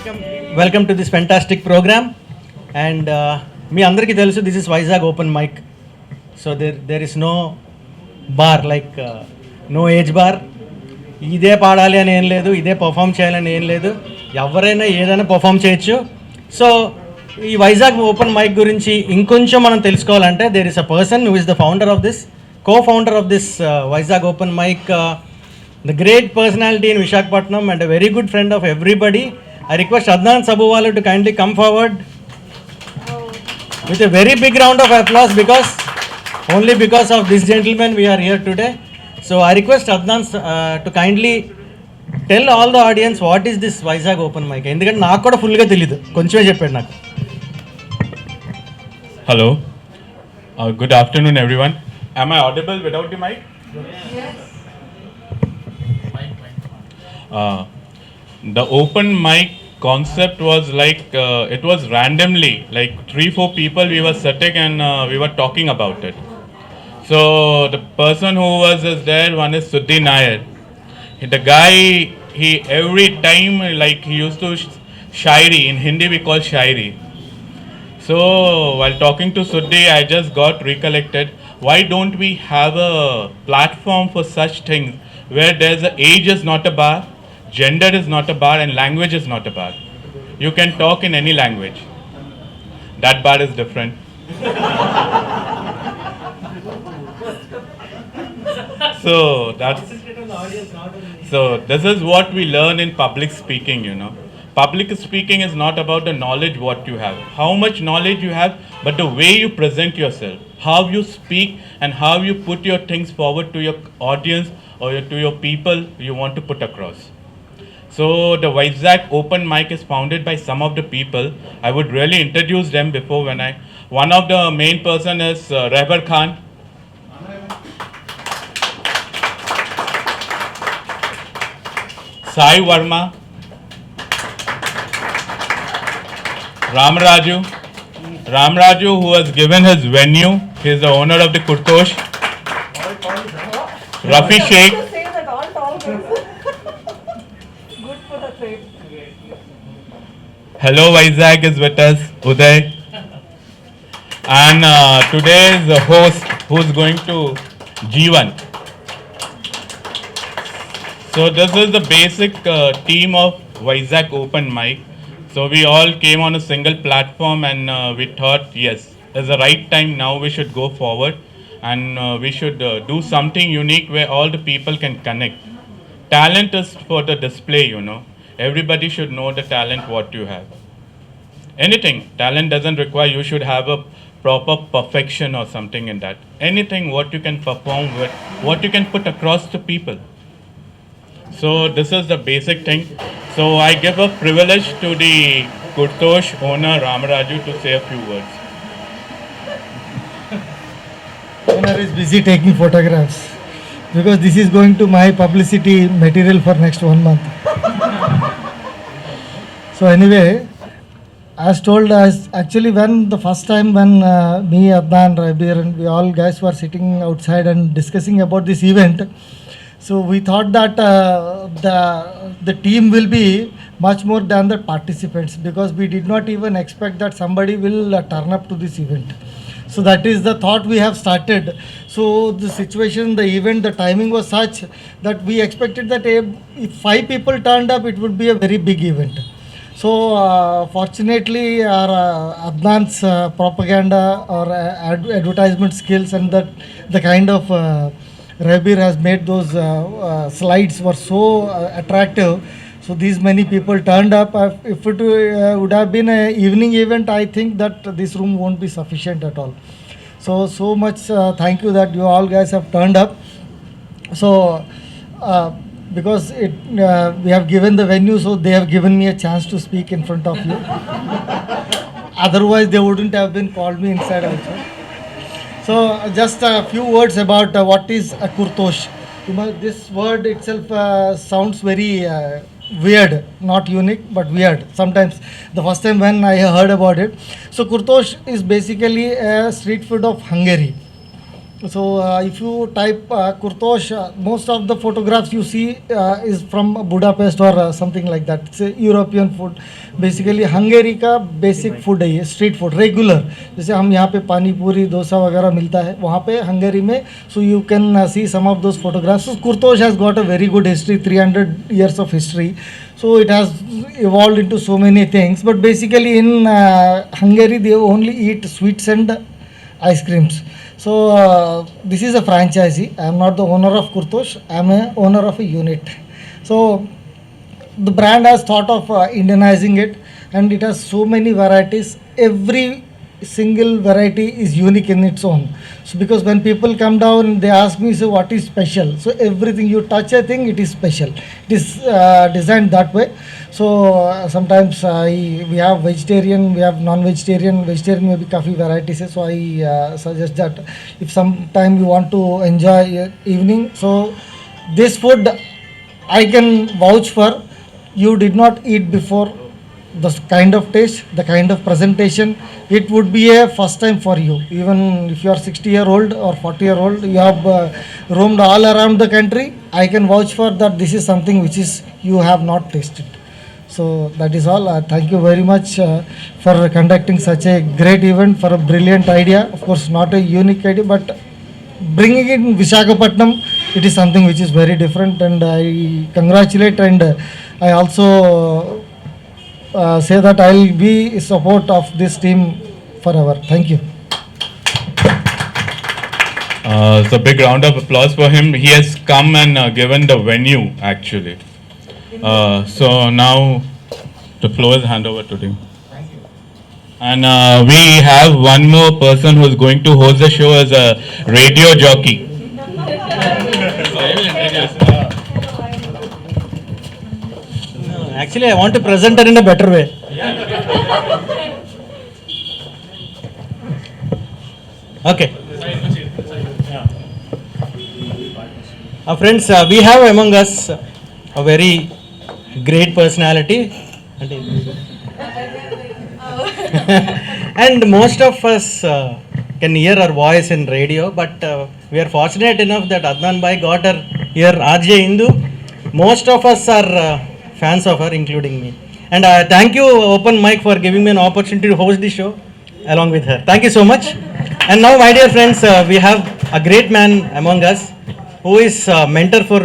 Welcome to this fantastic program. And మీ అందరికీ తెలుసు this is Vizag open mic. So there is no bar, like no age bar. ఇదే పాడాలి అని ఏం లేదు, ఇదే పర్ఫామ్ చేయాలని ఏం లేదు, ఎవరైనా ఏదైనా పర్ఫామ్ చేయొచ్చు. సో ఈ వైజాగ్ ఓపెన్ మైక్ గురించి ఇంకొంచెం మనం తెలుసుకోవాలంటే there is a person who is the founder of this, co-founder of this Vizag open mic, the great personality in Visakhapatnam and a very good friend of everybody. I request Adnan Sabhuwalu to kindly come forward with a very big round of applause, because only because of this gentleman we are here today. So I request Adnan to kindly tell all the audience what is this Vizag open mic. ఎందుకంటే నాకు కూడా ఫుల్గా తెలియదు, కొంచెమే చెప్పాడు నాకు. Hello, good afternoon everyone. Am I audible without the mic? Yes. The open mic concept was like it was randomly, like 3-4 people we were sitting and we were talking about it. So the person who was there, one is Suddhi Nair. The guy, he every time like he used to shairi, in Hindi we call shairi. So while talking to Suddhi, I just got recollected, why don't we have a platform for such things where there's a age is not a bar, gender is not a bar, and language is not a bar. You can talk in any language. That bar is different. So this is what we learn in public speaking, you know. Public speaking is not about the knowledge what you have, how much knowledge you have, but the way you present yourself, how you speak and how you put your things forward to your audience or to your people you want to put across. So the Vizag open mic is founded by some of the people. I would really introduce them before one of the main person is Rehbar Khan. Sai Verma. Ramraju, who has given his venue, he is the owner of the Kurtosh. Rafi Sheikh. Say that all tall girls. Good for the trade. Hello Vizag is with us, Uday. And today is the host who is going to Jeevan. So this is the basic team of Vizag open mic. So we all came on a single platform and we thought, yes, it's the right time now we should go forward and we should do something unique where all the people can connect. Talent is for the display, you know. Everybody should know the talent what you have. Anything, talent doesn't require you should have a proper perfection or something in that. Anything what you can perform with, what you can put across to people. So this is the basic thing. So I give a privilege to the Kurtosh owner Ramaraju to say a few words. Owner is busy taking photographs because this is going to my publicity material for next 1 month. So anyway, as told, as actually when the first time when me, Adnan, Rabir and we all guys were sitting outside and discussing about this event, so we thought that the team will be much more than the participants, because we did not even expect that somebody will turn up to this event. So that is the thought we have started. So the situation, the event, the timing was such that we expected that if 5 people turned up, it would be a very big event. So fortunately, our Adnan's propaganda or advertisement skills and the kind of Rabir has made those slides were so attractive. So these many people turned up. If it would have been an evening event, I think that this room won't be sufficient at all. So much thank you that you all guys have turned up. So because we have given the venue, so they have given me a chance to speak in front of you. Otherwise, they wouldn't have been called me inside also. So just a few words about what is a Kurtosh. This word itself sounds very weird, not unique, but weird sometimes. The first time when I heard about it. So Kurtosh is basically a street food of Hungary. So if you type Kurtosh, most of the photographs you see is from Budapest or something like that. It's a European food. Basically Hungary का basic food है ये, street food regular. जैसे हम यहाँ पे पानी पूरी डोसा वगैरह मिलता है, वहाँ पे हंगरी में. So you can see some of those photographs. So Kurtosh has got a very good history, 300 years of history. So it has evolved into so many things. But basically in Hungary they only eat sweets and ice creams. So this is a franchisee. I am not the owner of Kurtosh. I am a owner of a unit. So the brand has thought of Indianizing it, and it has so many varieties. Every single variety is unique in its own. So because when people come down, they ask me, so what is special? So everything you touch, I think it is special. It is designed that way. So sometimes we have vegetarian, we have non-vegetarian. Vegetarian में भी काफ़ी varieties है. So I suggest that if sometime you want to enjoy evening, so this food I can vouch for. You did not eat before. The kind of taste, the kind of presentation, it would be a first time for you. Even if you are 60-year-old or 40-year-old, you have roamed all around the country, I can vouch for that this is something which is you have not tasted. So that is all. Thank you very much for conducting such a great event, for a brilliant idea. Of course, not a unique idea, but bringing it in Visakhapatnam, it is something which is very different, and I congratulate, and I also say that I will be support of this team forever. Thank you. So big round of applause for him. He has come and given the venue actually. So now the floor is hand over to him. And we have one more person who is going to host the show as a radio jockey. Actually, I want to present her in a better way. Okay. Friends, we have among us a very great personality. And most of us can hear her voice in radio, but we are fortunate enough that Adnan Bhai got her here, RJ Hindu. Most of us are fans of her, including me. And thank you, Open Mic, for giving me an opportunity to host the show along with her. Thank you so much. And now, my dear friends, we have a great man among us who is mentor for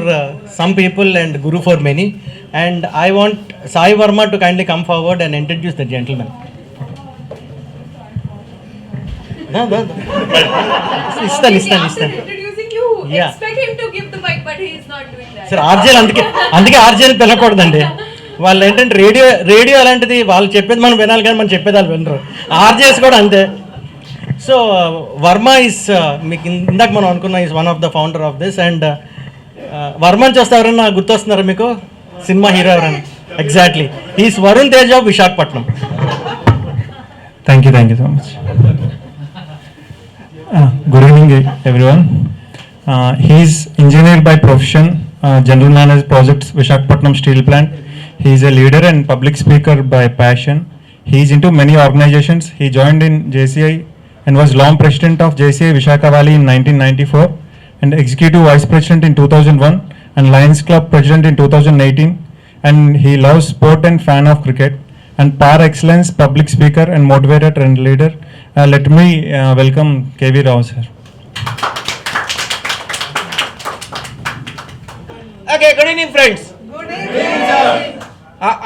some people and guru for many. And I want Sai Verma to kindly come forward and introduce the gentleman. Istan. After introducing you, Yeah. expect him to give the mic, but he is not doing that. Sir ఆర్జేలు అందుకే ఆర్జేలు పిలవకూడదండి. వాళ్ళు ఏంటంటే radio అలాంటిది, వాళ్ళు చెప్పేది మనం వినాలి కానీ మనం చెప్పేది వాళ్ళు వినరు. ఆర్జేస్ కూడా అంతే. సో వర్మ ఇస్, మీకు ఇందాక మనం అనుకున్న, is one of the founder of this. And వర్మని చూస్తే ఎవరన్నా గుర్తొస్తున్నారా మీకు? సినిమా హీరో ఎవరన్నా? Exactly, is Varun Tej of Visakhapatnam. Thank you so much. Good evening, everyone. He is engineer by profession, general manager projects Visakhapatnam Steel Plant. He is a leader and public speaker by passion. He is into many organizations. He joined in JCI and was long president of JCI Visakhapatnam Valley in 1994 and executive vice president in 2001 and Lions Club president in 2018. And he loves sport and fan of cricket and par excellence public speaker and motivator and leader. Let me welcome KV Rao sir. Okay, good evening, friends. Good evening.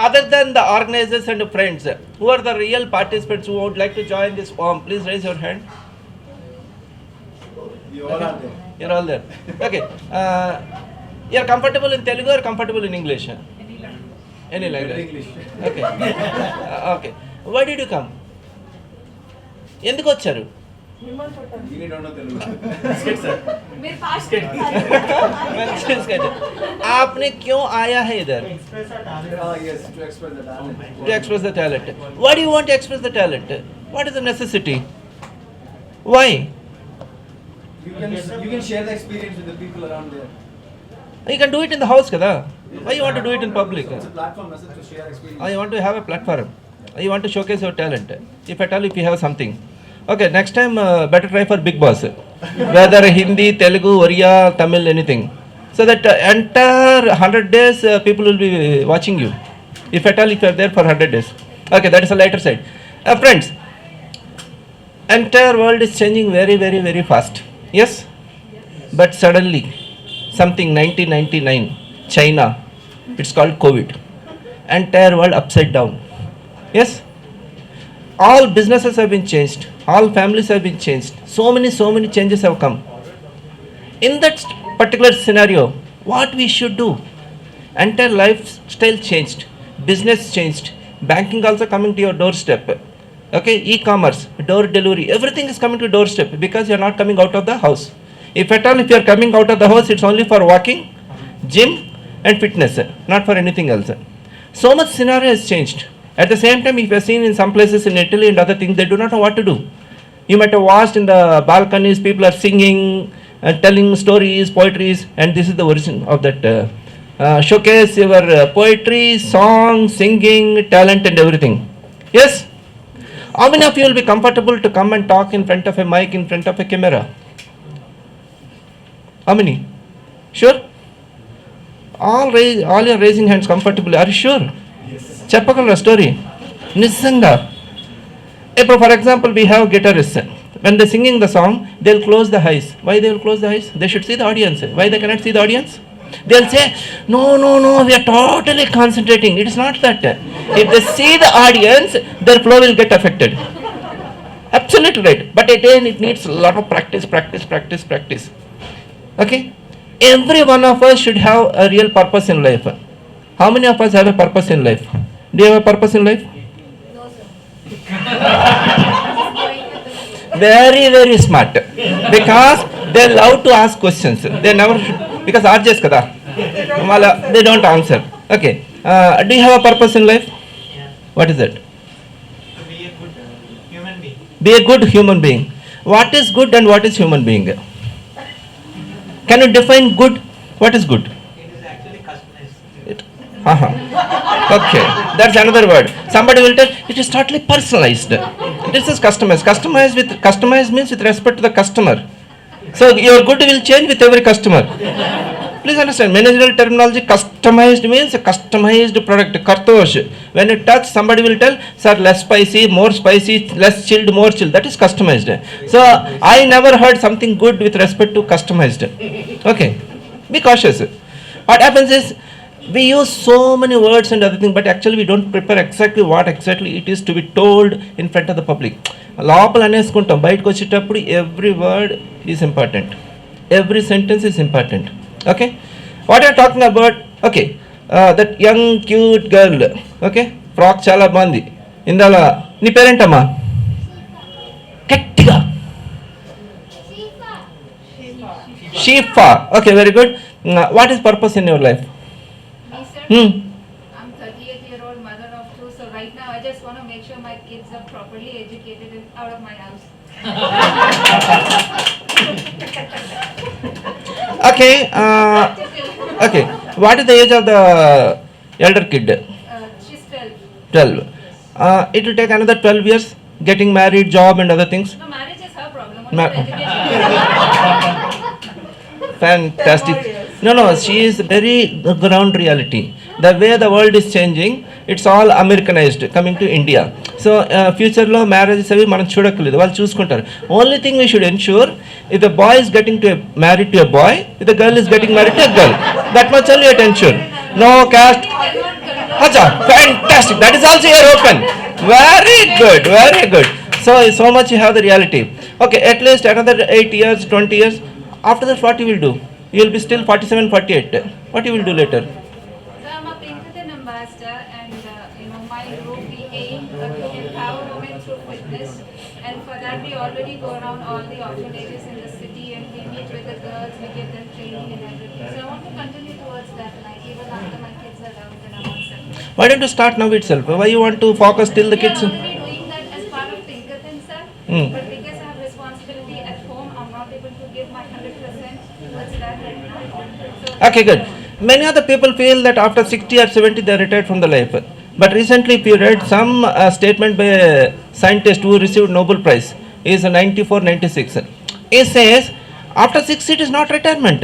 Other than the organizers and friends, who are the real participants who would like to join this form? Please raise your hand. You all are there. You're all there. Okay. You're comfortable in Telugu or comfortable in English? Any language. English. Okay. Okay. Why did you come? ఎందుకు వచ్చారు? मेरे पास आपने क्यों आया है इधर? To express the talent. Why do you want to express the talent? What is the necessity? Why? You can share the experience with the people around there. You can do it in the house, kada? Why you want to do it in public? It's a platform message to share experience. You want to have a platform. You want to showcase your talent. If at all, if you have something. Okay, next time better try for Big Boss. Whether Hindi, Telugu, Oriya, Tamil, anything. So that entire 100 days people will be watching you. If at all, if you are there for 100 days. Okay, that is a lighter side. Friends, entire world is changing very, very, very fast. Yes? But suddenly, something 1999, China, it's called COVID. Entire world upside down. Yes? All businesses have been changed. All families have been changed. So many changes have come. In that particular scenario, what we should do? Entire lifestyle changed. Business changed. Banking also coming to your doorstep. Okay, e-commerce, door delivery, everything is coming to doorstep because you are not coming out of the house. If at all, if you are coming out of the house, it's only for walking, gym and fitness, not for anything else. So much scenario has changed. At the same time, if you have seen in some places in Italy and other things, they do not know what to do. You might have watched in the balconies, people are singing, telling stories, poetries, and this is the origin of that. Showcase your poetry, song, singing, talent and everything. Yes? How many of you will be comfortable to come and talk in front of a mic, in front of a camera? How many? Sure? All are raising hands comfortably. Are you sure? Cheppagala story. Nisanga. If for example we have guitarists, when they're singing the song, they'll close the eyes. Why they will close the eyes? They should see the audience. Why they cannot see the audience? They'll say, no, we are totally concentrating. It is not that. If they see the audience, their flow will get affected. Absolutely right. But again, it needs a lot of practice. Okay? Every one of us should have a real purpose in life. How many of us have a purpose in life? Do you have a purpose in life? Very smart. Because they love to ask questions. They never should, because RJs kada. They don't answer. Okay. Do you have a purpose in life? What is it? Be a good human being. Be a good human being. What is good and what is human being? Can you define good? What is good? It is actually customized. Okay, that's another word. Somebody will tell it is totally personalized. This is customized. Customized means with respect to the customer. So your good will change with every customer. Please understand, managerial terminology, customized means a customized product. Kartosh. When you touch, somebody will tell, sir, less spicy, more spicy, less chilled, more chilled. That is customized. So I never heard something good with respect to customized. Okay, be cautious. What happens is, we use so many words and other things, but actually we don't prepare exactly what exactly it is to be told in front of the public. లోపల అనేసుకుంటాం, బయటకు వచ్చేటప్పుడు every word is important, every sentence is important. Okay, what are you talking about? Okay, that young cute girl, okay, frock చాలా బాగుంది, ఇందాల నీ పేరేంటమ్మా? గట్టిగా షీఫా. Okay, very good. What is purpose in your life? I'm 38-year-old mother of two, so right now I just want to make sure my kids are properly educated and out of my house. Okay, okay. What is the age of the elder kid? She's 12. 12. It will take another 12 years, getting married, job and other things. No, marriage is her problem. Ma- Only the education. Fantastic. No, she is very ground reality. The way the world is changing, it's all Americanized, coming to India. So, future lo marriages avi manam chudakaledu, vallu chuskuntaru. Only thing we should ensure, if a boy is getting married to a boy, if the girl is getting married to a girl, that much only you ensure. No caste. Acha, fantastic. That is also your open. Very good. So much you have the reality. Okay, at least another 8 years, 20 years. After that, what you will do? You will be still 47, 48. What you will do later? So I'm a Pinkerton ambassador, and my group, we aim to empower women through fitness, and for that we already go around all the orphanages in the city and we meet with the girls, we give them training and everything. So I want to continue towards that line even after my kids are out and I'm on set. Why don't you start now itself? Why you want to focus till the kids? We are already doing that as part of Pinkerton, sir. But because I have responsibility at home, I'm not able to give my 100% towards that right now. So Okay, good. Many other people feel that after 60 or 70 they are retired from the life. But recently, if you read some statement by a scientist who received Nobel Prize, is 94, 96. He says, after 60 it is not retirement.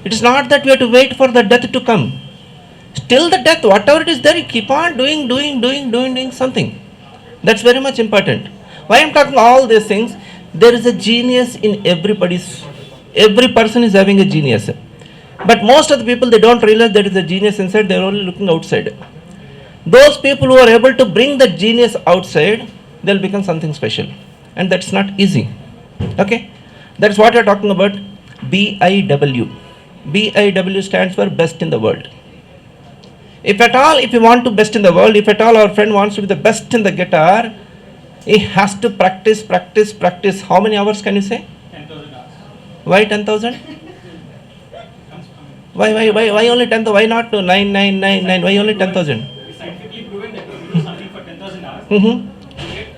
It is not that we have to wait for the death to come. Still the death, whatever it is there, you keep on doing something. That's very much important. Why I am talking all these things? There is a genius in every person is having a genius. But most of the people, they don't realize there is a genius inside, they are only looking outside. Those people who are able to bring that genius outside, they'll become something special. And that's not easy. Okay? That's what you're talking about. BIW. BIW stands for best in the world. If at all, if you want to best in the world, if at all our friend wants to be the best in the guitar, he has to practice. How many hours can you say? 10,000 hours. Why 10,000? Why only 10,000? Why not 9,999? Why only 10,000? It's scientifically proven that if you do something for 10,000 hours, Mm-hmm. you get,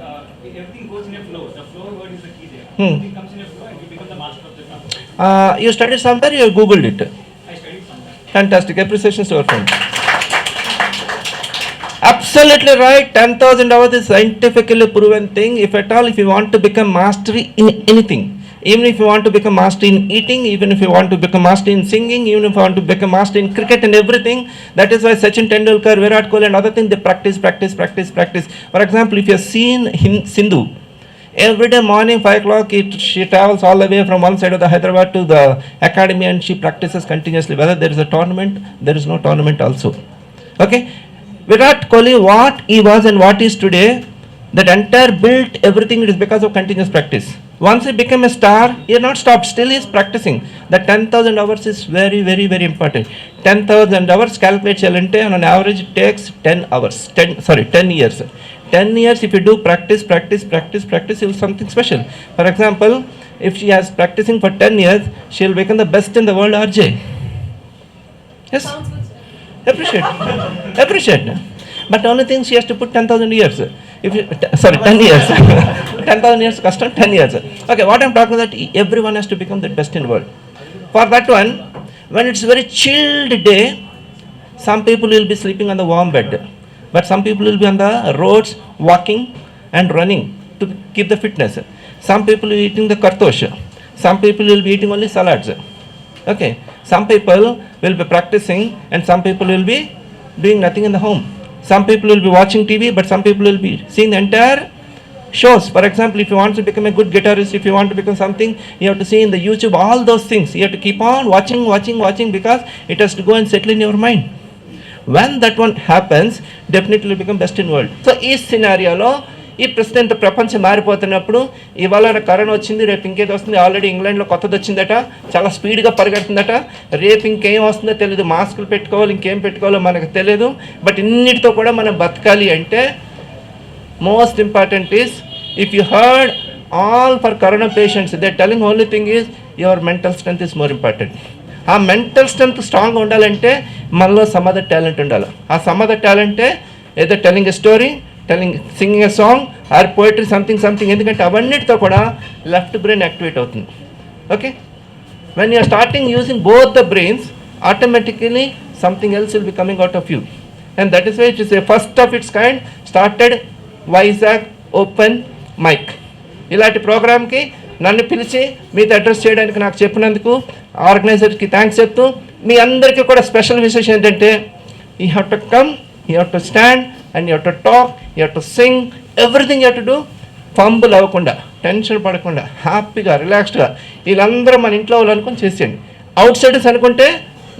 everything goes in a flow. The flow word is the key there. Hmm. Everything comes in a flow and you become the master of the craft. You studied somewhere, you Googled it. I studied somewhere. Fantastic. Appreciations to our friend. Absolutely right. 10,000 hours is scientifically proven thing. If at all, if you want to become mastery in anything, even if you want to become master in eating, even if you want to become master in singing, even if you want to become master in cricket and everything, that is why Sachin Tendulkar, Virat Kohli and other things, they practice. For example, if you have seen Sindhu, every day morning 5 o'clock, she travels all the way from one side of the Hyderabad to the academy and she practices continuously. Whether there is a tournament, there is no tournament also. Okay? Virat Kohli, what he was and what he is today, that entire built everything, it is because of continuous practice. Once he became a star, he has not stopped, still he is practicing. The 10,000 hours is very important. 10,000 hours calculate chalente on an average it takes 10 years. 10 years if you do practice, you will something special. For example, if she has practicing for 10 years, she will become the best in the world RJ. Yes? Sounds good, sir. Appreciate. But only thing she has to put 10,000 years. 10 years. 10,000 years custom, 10 years. Okay, what I'm talking about, everyone has to become the best in the world. For that one, when it's very chilled day, some people will be sleeping on the warm bed. But some people will be on the roads walking and running to keep the fitness. Some people will be eating the kartosh. Some people will be eating only salads. Okay. Some people will be practicing and some people will be doing nothing in the home. Some people will be watching TV, but some people will be seeing the entire shows. For example, if you want to become a good guitarist, if you want to become something, you have to see in the YouTube all those things. You have to keep on watching because it has to go and settle in your mind. When that one happens, definitely you become best in world. So, ఈ సినారియోలో ఈ ప్రస్తుతం ప్రపంచం మారిపోతున్నప్పుడు ఇవాళ corona వచ్చింది, రేపు ఇంకేది వస్తుంది, already ఇంగ్లాండ్లో కొత్తది వచ్చిందట, చాలా స్పీడ్గా పరిగెడుతుందట, రేపు ఇంకేం వస్తుందో తెలియదు, మాస్కులు పెట్టుకోవాలి, ఇంకేం పెట్టుకోవాలో మనకు తెలియదు. బట్ ఇన్నిటితో కూడా మనం బతకాలి అంటే most important is, if you heard all for corona patients, they telling only thing is your mental strength is more important. ఆ మెంటల్ స్ట్రెంత్ స్ట్రాంగ్గా ఉండాలంటే మనలో సమ్ అదర్ టాలెంట్ ఉండాలి. ఆ సమ్ అదర్ టాలెంటే ఏదో telling a story, singing a song or poetry something. ఎందుకంటే అవన్నిటితో కూడా లెఫ్ట్ బ్రెయిన్ యాక్టివేట్ అవుతుంది. Okay, when you're starting using both the brains, automatically something else will be coming out of you. And that is why it is a first of its kind started Vizag open mic. ఇలాంటి ప్రోగ్రామ్కి నన్ను పిలిచి మీతో address చేయడానికి నాకు చెప్పినందుకు ఆర్గనైజర్కి thanks చెప్తూ, మీ అందరికీ కూడా స్పెషల్ విశేషం ఏంటంటే, you have to come, you have to stand and you have to talk, you have to sing, everything you have to do. Fumble అవ్వకుండా, టెన్షన్ పడకుండా, హ్యాపీగా, రిలాక్స్డ్గా వీళ్ళందరూ మన ఇంట్లో వాళ్ళు అనుకుని చేసేయండి. అవుట్ సైడర్స్ అనుకుంటే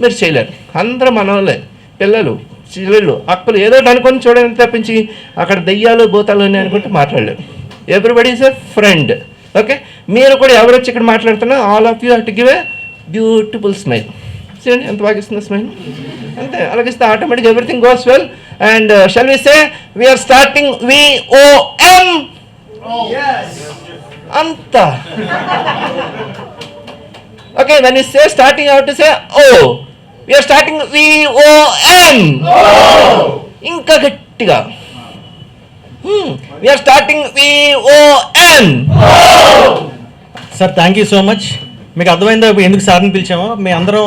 మీరు చేయలేరు. అందరూ మన వాళ్ళే, పిల్లలు, చెల్లెళ్ళు, అక్కలు ఏదో అనుకొని చూడని తప్పించి అక్కడ దెయ్యాలు భూతాలు అని అనుకుంటే మాట్లాడలేరు. Everybody is a friend. Okay, మీరు కూడా ఎవరు వచ్చి ఇక్కడ మాట్లాడుతున్నా, all of you have to give a beautiful smile. చూడండి ఎంత బాగా ఇస్తుంది స్మైల్, అంతే. అలాగిస్తే automatic everything goes well. And shall we say we're starting VOM అంత. Okay, when you say starting out to say we're starting VOM. ఇంకా గట్టిగా we're starting VOM. Sir thank you so much. మీకు అర్థమైందా ఎందుకు సార్ని పిలిచామో? మీ అందరం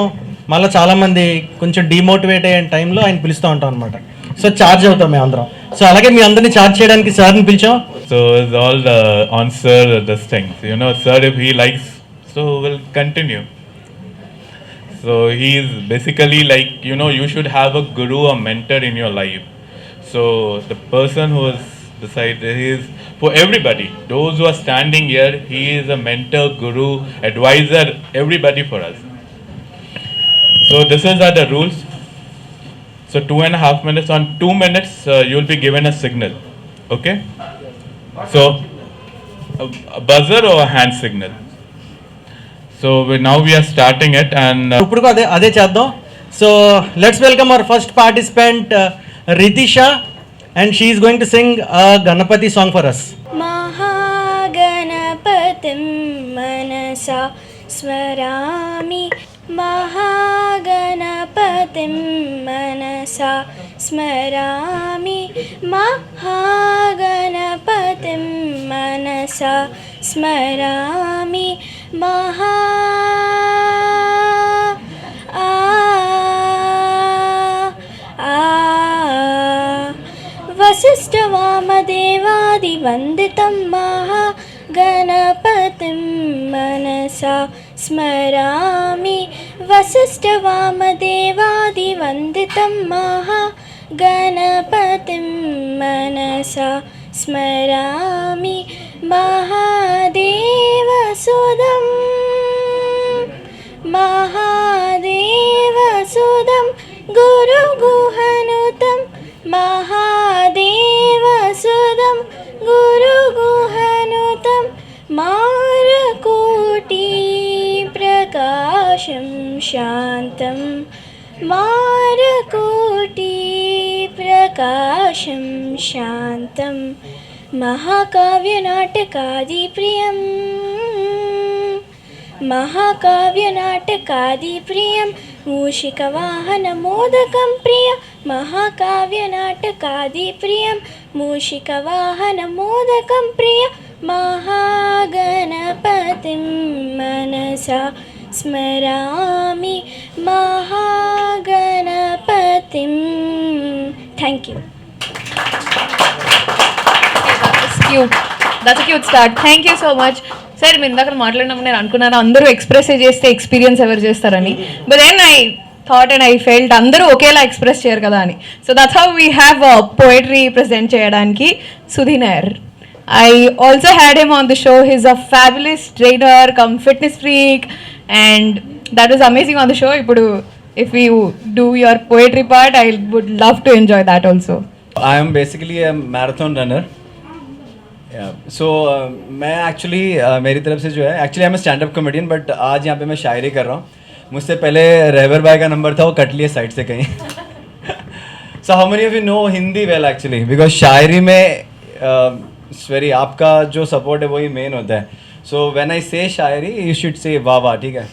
మళ్ళీ చాలామంది కొంచెం డిమోటివేట్ అయ్యే టైంలో ఆయన పిలుస్తూ ఉంటాం అనమాట. సో ఛార్జ్ అవుతాం మేము అందరం. సో అలాగే మీ అందరినీ ఛార్జ్ చేయడానికి సార్ని పిలిచాం. So it's all on sir these things. You know, sir, if he likes, so we'll continue. So he is basically like, you know, you should have a guru or mentor in your life. So the person who is decided, he is for everybody. Those who are standing here, he is a mentor, guru, advisor, everybody for us. So this is are the rules. So 2.5 minutes. On 2 minutes, you'll be given a signal. Okay. So a buzzer or a hand signal. So now we are starting it, and ఇప్పుడు అదే చేద్దాం. So let's welcome our first participant Ritisha, and she is going to sing Ganapati song for us. महागणपतिं मनसा स्मरामि, महागणपतिं मनसा स्मरामि, महागणपतिं मनसा स्मरामि, वसिष्ठवामदेवादिवन्दितं महागणपतिं मनसा स्मरामि, वसिष्ठवामदेवादिवन्दितं महागणपतिं मनसा स्मरामि, महादेवसुदं महादेवसुदं गुरुगुहनुतं, महादेवसुदं गुरुगुहनुतं, मारकोटि प्रकाशं शान्तं, मारकोटि प्रकाशं शान्तं, महाकाव्यनाटकादिप्रियं, महाकाव्यनाटकादिप्रियं, मूषिकवाहनमोदकं प्रिय, महाकाव्यनाटकादिप्रियं, मूषिकवाहनमोदकं प्रिय, महागणपतिं मनसा स्मरामि, महागणपतिं. Thank you. That's a cute start. Thank you so much. Sir మీరు ఇందాక మాట్లాడినప్పుడు నేను అనుకున్నాను అందరూ ఎక్స్ప్రెస్ చేస్తే ఎక్స్పీరియన్స్ ఎవరు చేస్తారని, but then I thought and I felt అందరూ ఒకేలా ఎక్స్ప్రెస్ చేయరు కదా అని. So that's how we have poetry present చేయడానికి Sudhi Nair. I also had him on the show. He's a fabulous trainer, come fitness freak, and that was amazing on the show. If you do your poetry part, I would love to enjoy that also. I am basically a marathon runner. सो मैं actually मेरी तरफ से जो है actually I am stand up comedian, but आज यहाँ पे मैं शायरी कर रहा हूँ. मुझसे पहले रहबर भाई का नंबर था, वो कट लिया साइड से कहीं. So how many of you know Hindi well actually, because शायरी में वेरी आपका जो सपोर्ट है वही मेन होता है. सो व्हेन आई से शायरी यू शुड से वाह वाह, ठीक है.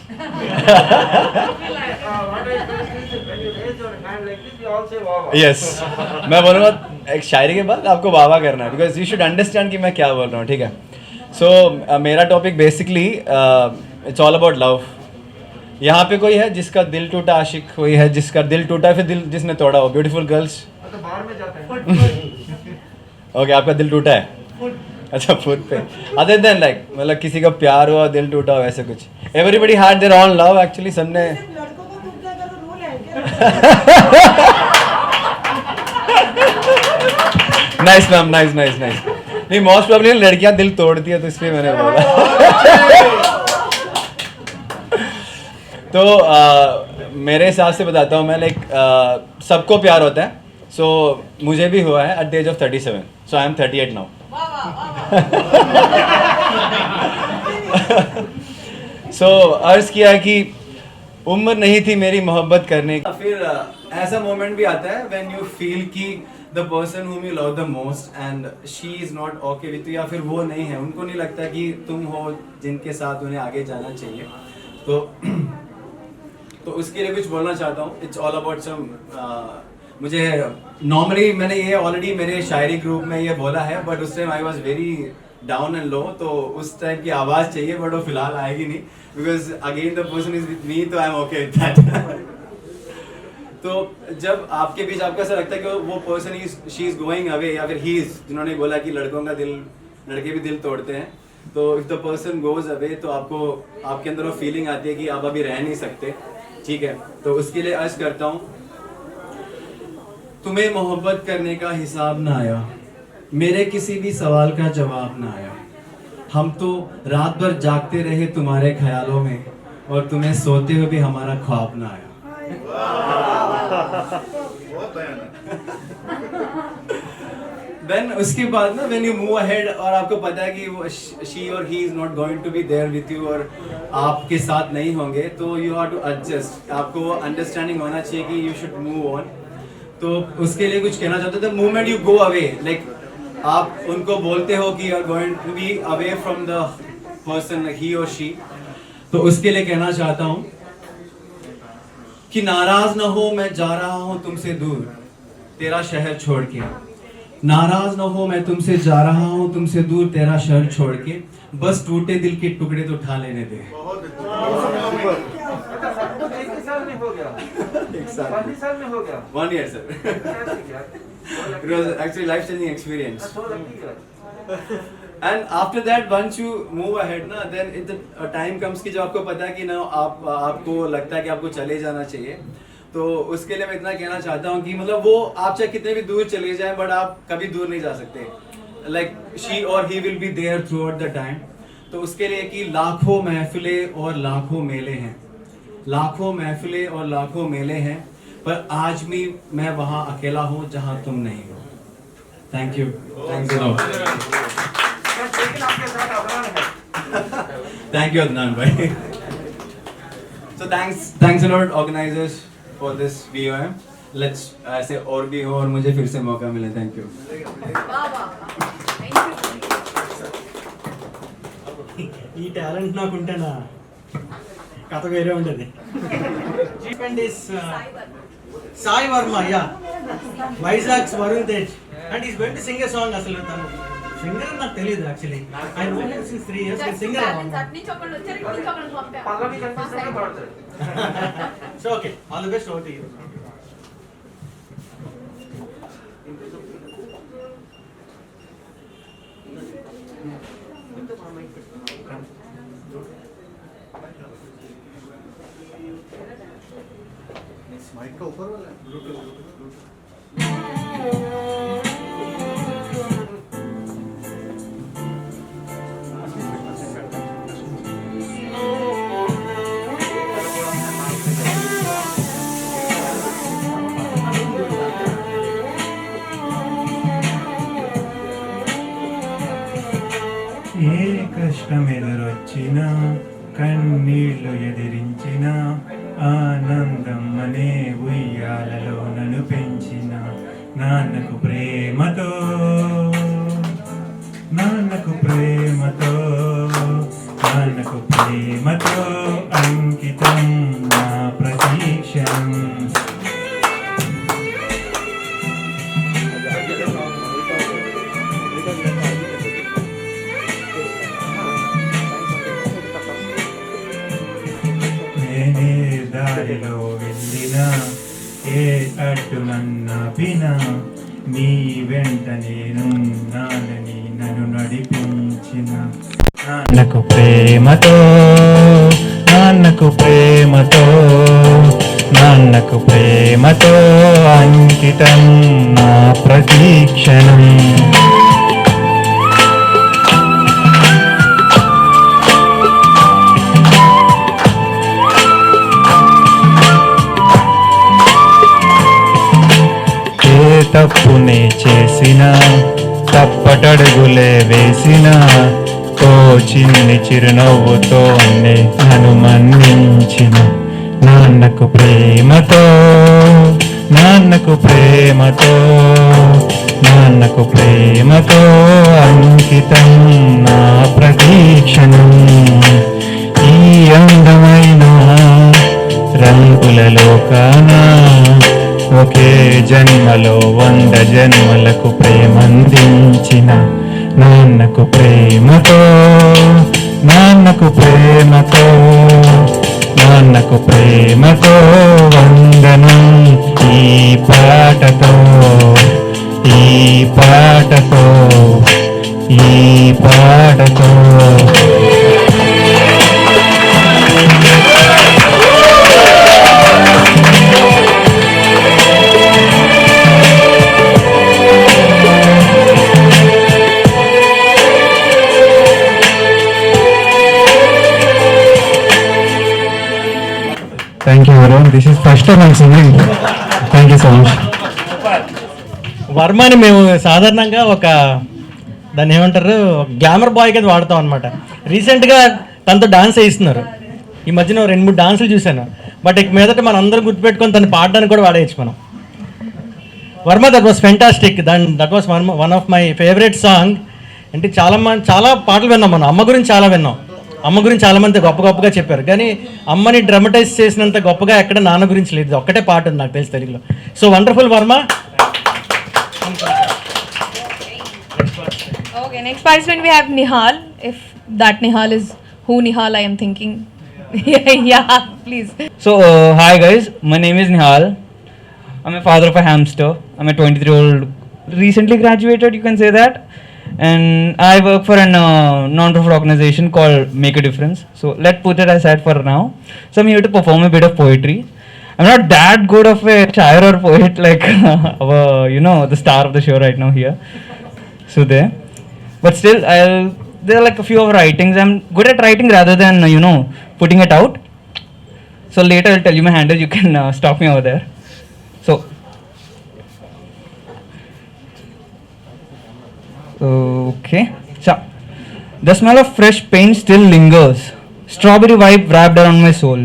यस मैं बोलूँगा एक शायरी के बाद आपको वाह वाह करना है, बिकॉज यू शुड अंडरस्टैंड कि मैं क्या बोल रहा हूँ, ठीक है. सो मेरा topic basically it's all about love. यहाँ पे कोई है जिसका दिल टूटा आशिक, कोई है जिसका दिल टूटा फिर दिल जिसने तोड़ा हो. Beautiful girls. ओके आपका दिल टूटा है, अच्छा फुट पे. अदर देन लाइक मतलब किसी का प्यार हुआ दिल टूटा हो ऐसे कुछ. Everybody had their own love actually, सबने nice ma'am, nice nice nice. नहीं मोस्ट प्रॉब्ली लड़कियां दिल तोड़ती है तो इसलिए मैंने बोला. तो मेरे हिसाब से बताता हूँ मैं, लाइक सबको प्यार होता है. सो मुझे भी हुआ है at the age of 37. So I am 38 now. So अर्ज किया कि उम्र नहीं थी मेरी मोहब्बत करने की. फिर ऐसा मोमेंट भी आता है व्हेन यू फील कि the person whom you love the most and she is not okay with you, या फिर वो नहीं है, उनको नहीं लगता कि तुम हो जिनके साथ उन्हें आगे जाना चाहिए. तो उसके लिए कुछ बोलना चाहता हूँ. इट्स ऑल अबाउट सम मुझे नॉर्मली मैंने ये ऑलरेडी मेरे शायरी ग्रुप में ये बोला है, बट उस time I was very down and low, तो उस टाइप की आवाज़ चाहिए, बट वो फिलहाल आएगी नहीं, because again the person is with me, तो I am okay with that. तो जब आपके बीच आपको ऐसा लगता है कि वो person she is going away, या फिर ही इज, जिन्होंने बोला कि लड़कों का दिल, लड़के भी दिल तोड़ते हैं, तो if the person goes away तो आपको, आपके अंदर वो फीलिंग आती है कि आप अभी रह नहीं सकते, ठीक है। तो उसके लिए अर्ज करता हूँ, तुम्हें मोहब्बत करने का हिसाब ना आया, मेरे किसी भी सवाल का जवाब ना आया, हम तो रात भर जागते रहे तुम्हारे ख्यालों में, और तुम्हें सोते हुए भी हमारा ख्वाब ना आया। Then उसके बाद ना when you move ahead और आपको पता है कि वो she और he is not going to be there with you और आपके साथ नहीं होंगे, तो you have to adjust, आपको वो understanding होना चाहिए कि you should move on। तो उसके लिए कुछ कहना चाहते हो, the moment you go away, like आप उनको बोलते हो कि you are going to be away from the person, like he or she, तो उसके लिए कहना चाहता हूँ कि नाराज ना हो मैं जा रहा हूँ तुमसे दूर, तेरा शहर छोड़ के, नाराज ना हो मैं तुमसे जा रहा हूँ तुमसे दूर, तेरा शहर छोड़ के, बस टूटे दिल के टुकड़े तो उठा लेने दे। One year, sir. It was actually life-changing experience. And after that, once you move ahead, ना, then a time comes कि जब आपको पता है कि ना आपको लगता है कि आपको चले जाना चाहिए, तो उसके लिए मैं इतना कहना चाहता हूँ कि मतलब वो आप चाहे कितने भी दूर चले जाएं, बट आप कभी दूर नहीं जा सकते। Like she or he will be there throughout the time. तो उसके लिए कि लाखों महफिलें और लाखों मेले हैं, लाखों महफिलें और लाखों मेले हैं, पर आज भी मैं वहाँ अकेला हूँ जहाँ तुम नहीं हो। Thank you. Thanks a lot. Thank you, Adnan bhai. So thanks a lot organizers for this BOM. Let's ऐसे और भी हो और मुझे फिर से मौका मिले। Thank you. ఈ టాలెంట్ నాకుంటేనా కథ వేరే ఉండేది. Sai Varma, yeah, Vizag's Varun Tej, and is going to sing a song. అసలు తను సింగర్ నాకు తెలియదు actually. I know him since 3 years. Singer so okay, all the best. Over to you. ఏ కష్టం ఎదురొచ్చినా కన్నీళ్లు ఎదిరించిన ఆనందం అనే ఉయ్యాలలో నన్ను పెంచిన నాన్నకు ప్రేమతో, నాన్నకు ప్రేమతో, నాన్నకు ప్రేమతో అంకితం నా ప్రతీక్షణం. నేనే దారిలో వెళ్ళినా ఏ అడ్డు నన్నాపినా నీ వెంట నేనున్నానని నన్ను నడిపించిన నాన్నకు ప్రేమతో, నాన్నకు ప్రేమతో, నాన్నకు ప్రేమతో అంకితం నా ప్రతీక్షణం. తప్పునే చేసిన తప్పటడుగులే వేసిన ఓ చిన్ని చిరునవ్వుతో నన్ను మన్నించిన నాన్నకు ప్రేమతో, నాన్నకు ప్రేమతో, నాన్నకు ప్రేమతో అంకితం నా ప్రతీక్షణం. ఈ అందమైన రంగుల లోకాన ఒకే జన్మలో 100 జన్మలకు ప్రేమందించిన నాన్నకు ప్రేమతో, నాన్నకు ప్రేమతో, నాన్నకు ప్రేమతో వందనం పాటతో ఈ పాటతో ఈ పాటతో Thank you, everyone. This is first time I'm singing. Thank you so much. వర్మని మేము సాధారణంగా ఒక దాన్ని ఏమంటారు గ్లామర్ బాయ్ కింద వాడతాం అనమాట. రీసెంట్గా తనతో డాన్స్ వేయిస్తున్నారు. ఈ మధ్యన 2-3 డాన్సులు చూశాను. బట్ ఇక మీదట మనం అందరం గుర్తుపెట్టుకొని తను పాడడానికి కూడా వాడేయచ్చు మనం. Varma, that was fantastic. That was one of my favourite song. అంటే చాలా పాటలు విన్నాం మనం. అమ్మ గురించి చాలా విన్నాం. అమ్మ గురించి చాలామంది గొప్పగా చెప్పారు. కానీ అమ్మని డ్రమటైజ్ చేసినంత గొప్పగా ఎక్కడ నాన్న గురించి లేదు. ఒక్కటే పాట ఉంది నాకు తెలిసి తెలుగులో. So wonderful Varma. Okay, next participant we have Nihal. If that Nihal is who Nihal I am thinking. Yeah, please. So, hi guys, my name is Nihal. I'm a father of a hamster. I'm a 23-year-old, recently graduated, you can say that. And I work for a non-profit organization called Make a Difference. So, let's put it aside for now. So, I'm here to perform a bit of poetry. I'm not that good of a shair or poet like the star of the show right now here. So, there. But still, there are like a few of writings. I'm good at writing rather than, putting it out. So later I'll tell you my handle, you can stop me over there. So, okay. So, the smell of fresh paint still lingers. Strawberry vibe wrapped around my soul.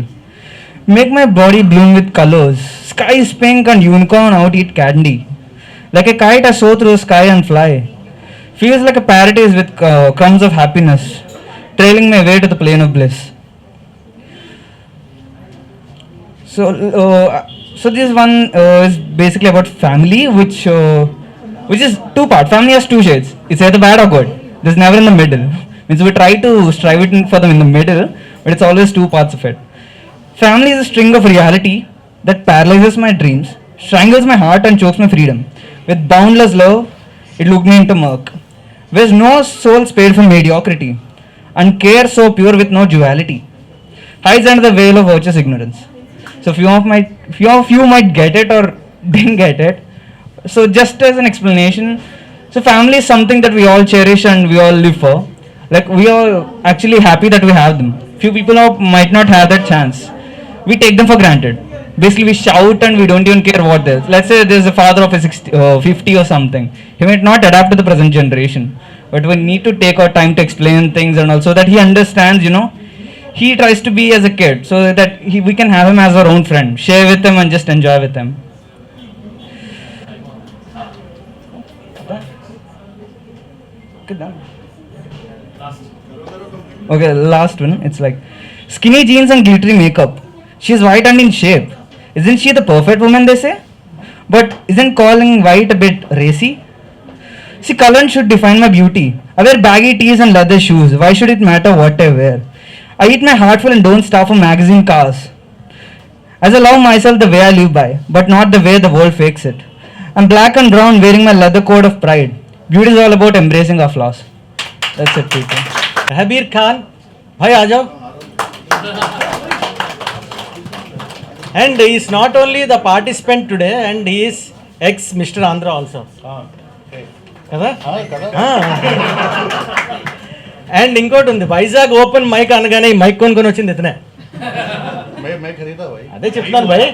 Make my body bloom with colors. Sky is pink and unicorn out eat candy. Like a kite I soar through the sky and fly. Feels like a paradise with crumbs of happiness, trailing my way to the plane of bliss. So this one is basically about family, which is two part. Family has two shades. It's either bad or good. There's never in the middle. Means we try to strive it for them in the middle, but it's always two parts of it. Family is a string of reality that paralyzes my dreams, strangles my heart and chokes my freedom. With boundless love, it looked me into murk. There's no soul spared from mediocrity, and care so pure with no duality, hides under the veil of virtuous ignorance. So few of you might get it or didn't get it. So just as an explanation, so family is something that we all cherish and we all live for. Like we are actually happy that we have them. Few people might not have that chance. We take them for granted. Basically we shout and we don't even care what there is. Let's say there's a father of a 50 or something. He might not adapt to the present generation, but we need to take our time to explain things and also that he understands, he tries to be as a kid so that we can have him as our own friend, share with him and just enjoy with him. Okay, last one. It's like skinny jeans and glittery makeup. She's white and in shape. Isn't she the perfect woman, they say? But isn't calling white a bit racy? See, color should define my beauty. I wear baggy tees and leather shoes. Why should it matter what I wear? I eat my heart full and don't starve for magazine cars. As I love myself the way I live by, but not the way the world fakes it. I'm black and brown wearing my leather coat of pride. Beauty is all about embracing our flaws. That's it, people. Habir Khan, bhai aa jao. And he is not only the participant today, and he is ex Mr. Andhra also. కదా and ఇంకోటి ఉంది, Vizag open mic అనగానే ఈ mic కొనుక్కొని వచ్చింది ఇతనే. అదే చెప్తున్నాను భయ్.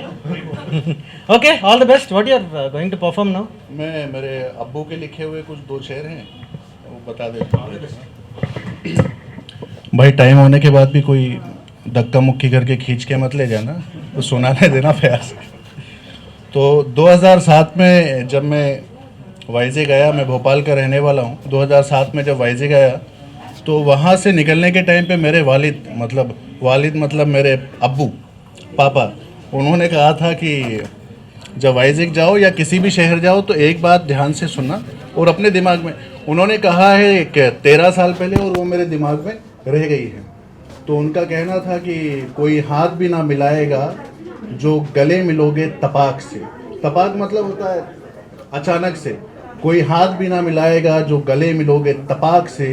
Okay, all the best. What you are going to perform now? मैं मेरे अब्बू के लिखे हुए कुछ 2 शेर हैं, वो बता देता हूँ भाई. टाइम होने के बाद भी कोई धक्का मुक्की करके खींच के मत ले जाना, तो सुनाने देना प्यार से. तो 2007 में जब मैं वाइजे गया, मैं भोपाल का रहने वाला हूँ. 2007 में जब वाइजे गया तो वहाँ से निकलने के टाइम पे मेरे वालिद मतलब मेरे अब्बू पापा, उन्होंने कहा था कि जब वाइजेक जाओ या किसी भी शहर जाओ तो एक बात ध्यान से सुनना. और अपने दिमाग में उन्होंने कहा है कि 13 साल पहले, और वो मेरे दिमाग में रह गई है. तो उनका कहना था कि कोई हाथ भी ना मिलाएगा जो गले मिलोगे तपाक से. तपाक मतलब होता है अचानक से, कोई हाथ भी ना मिलाएगा जो गले मिलोगे तपाक से,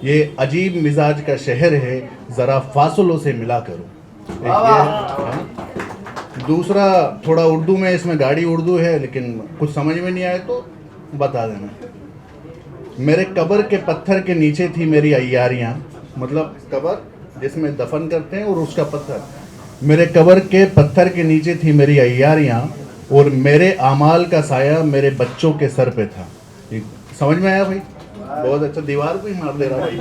ये अजीब मिजाज का शहर है ज़रा फासलों से मिला करो। एक ये है। दूसरा थोड़ा उर्दू में, इसमें गाड़ी उर्दू है लेकिन कुछ समझ में नहीं आए तो बता देना। मेरे कब्र के पत्थर के नीचे थी मेरी अय्यारियाँ, मतलब कब्र जिसमें दफन करते हैं और उसका पत्थर, मेरे कब्र के पत्थर के नीचे थी मेरी अय्यारियाँ और मेरे आमाल का साया मेरे बच्चों के सर पे था। ये समझ में आया भाई? बहुत अच्छा, दीवार को ही मार दे रहा भाई।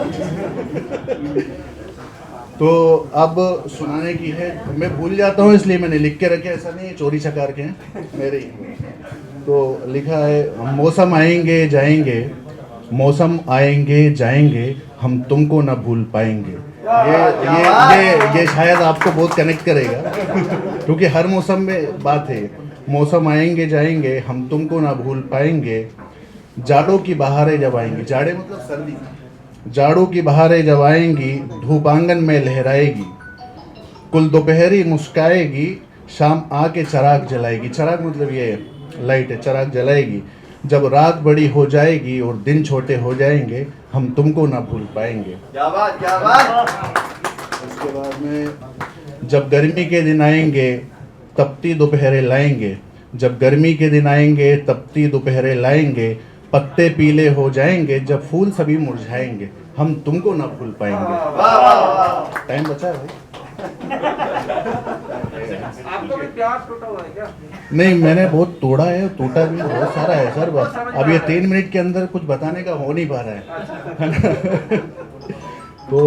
तो अब सुनाने की है, मैं भूल जाता हूँ इसलिए मैंने लिख के रखे, ऐसा नहीं है चोरी चकार के हैं मेरे ही। तो लिखा है, मौसम आएंगे जाएंगे, मौसम आएंगे जाएंगे, हम तुमको ना भूल पाएंगे। ये शायद आपको बहुत कनेक्ट करेगा क्योंकि हर मौसम में बात है। मौसम आएंगे जाएंगे, हम तुमको ना भूल पाएंगे, जाड़ों की बहारें जब आएंगी, जाड़े मतलब सर्दी, जाड़ों की बहारें जब आएंगी, धूप आंगन में लहराएगी, कुल दोपहरी मुस्काएगी, शाम आके चराग जलाएगी। चराग मतलब ये लाइट है, चराग जलाएगी। जब रात बड़ी हो जाएगी और दिन छोटे हो जाएंगे, हम तुमको ना भूल पाएंगे। क्या बात, क्या बात। उसके बाद में, जब गर्मी के दिन आएंगे तपती दोपहरें लाएंगे, जब गर्मी के दिन आएंगे तपती दोपहरें लाएंगे, पत्ते पीले हो जाएंगे, जब फूल सभी मुरझाएंगे, हम तुमको ना भूल पाएंगे। टाइम बचा है भाई? आपको भी प्यार टूटा हुआ है क्या? नहीं, मैंने बहुत तोड़ा है, टूटा भी बहुत सारा है सर। बस अब ये 3 मिनट के अंदर कुछ बताने का हो नहीं पा रहा है। तो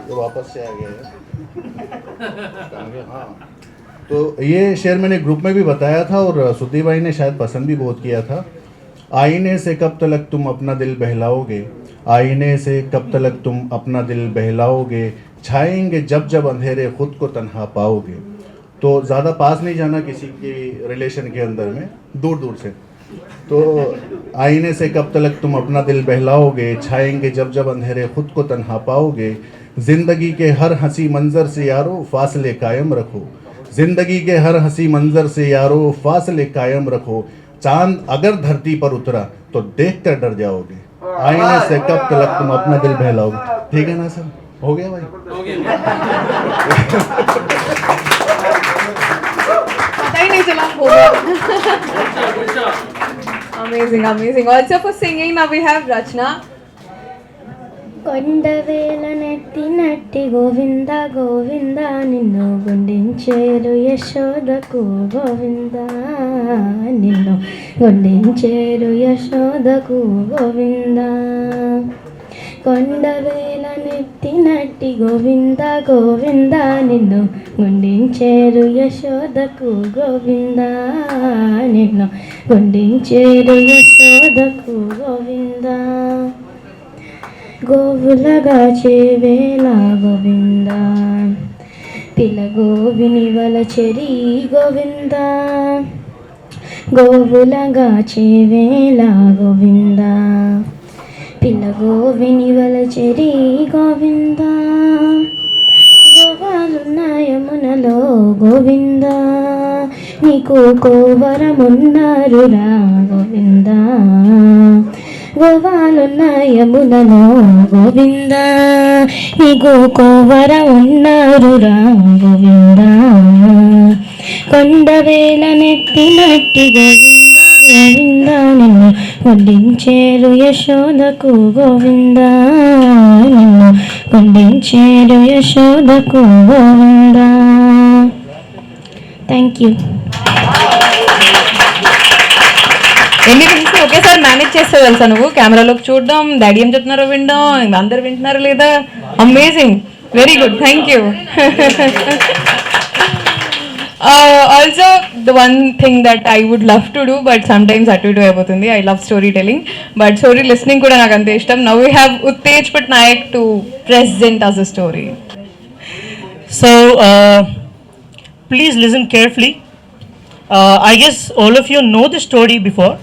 ये वापस से आ गया है। हाँ, तो ये शेर मैंने ग्रुप में भी बताया था और सुधी भाई ने शायद पसंद भी बहुत किया था। आईने से कब तलक तुम अपना दिल बहलाओगे, आईने से कब तलक तुम अपना दिल बहलाओगे, छाएंगे जब जब अंधेरे खुद को तन्हा पाओगे। तो ज़्यादा पास नहीं जाना किसी के रिलेशन के अंदर में, दूर दूर से। तो आईने से कब तलक तुम अपना दिल बहलाओगे, छाएंगे जब जब अंधेरे खुद को तन्हा पाओगे, ज़िंदगी के हर हंसी मंजर से यारो फासले कायम रखो, ज़िंदगी के हर हंसी मंजर से यारो फासले कायम रखो, चांद अगर धरती पर उतरा तो देख कर डर जाओगे, आईने से कब तलक तुम अपना दिल बहलाओगे। ठीक है ना सर? हो गया भाई? पता ही नहीं चला, हो गया। Amazing, amazing. Also for singing, now we have Rachna. కొండవేల నెట్టి నట్టి గోవింద గోవింద నిన్ను గుండించేరు యశోదకు గోవింద నిన్ను గుండించేరు యశోదకు గోవింద కొండవేల నెట్టి నట్టి గోవింద గోవింద నిన్ను గుండించేరు యశోదకు గోవింద నిన్ను గుండించేరు యశోదకు గోవింద గోవులగా చేవేళ గోవింద పిలగోవిని వలచెరి గోవింద గోవులగా చేవేళ గోవింద పిలగోవిని వలచెరి గోవింద గోవాలున్న యమునలో గోవింద నీకు కోవరమున్నారురా గోవింద గోవాలున్న యమునలో గోవింద నీకు కోవర ఉన్నారురా గోవింద కొండవేల నెత్తి నట్టి గోవింద గోవింద నిన్ను వడ్డించేరు యశోదకు గోవింద నిన్ను వడ్డించేరు యశోదకు గోవింద. Thank you. ఎన్ని థింగ్స్ ఒకేసారి మేనేజ్ చేస్తే తెలుసా నువ్వు? కెమెరాలోకి చూడడం, డాడీ ఏం చెప్తున్నారో వినడం, అందరు వింటున్నారో లేదా? Amazing, very good, thank you. Also the one thing that I would love to do but sometimes అటు ఇటు అయిపోతుంది. I love story telling but story listening కూడా నాకు అంతే ఇష్టం. Now we have Uttej Patnaik to present us a story. So please listen carefully. I guess all of you know the story before.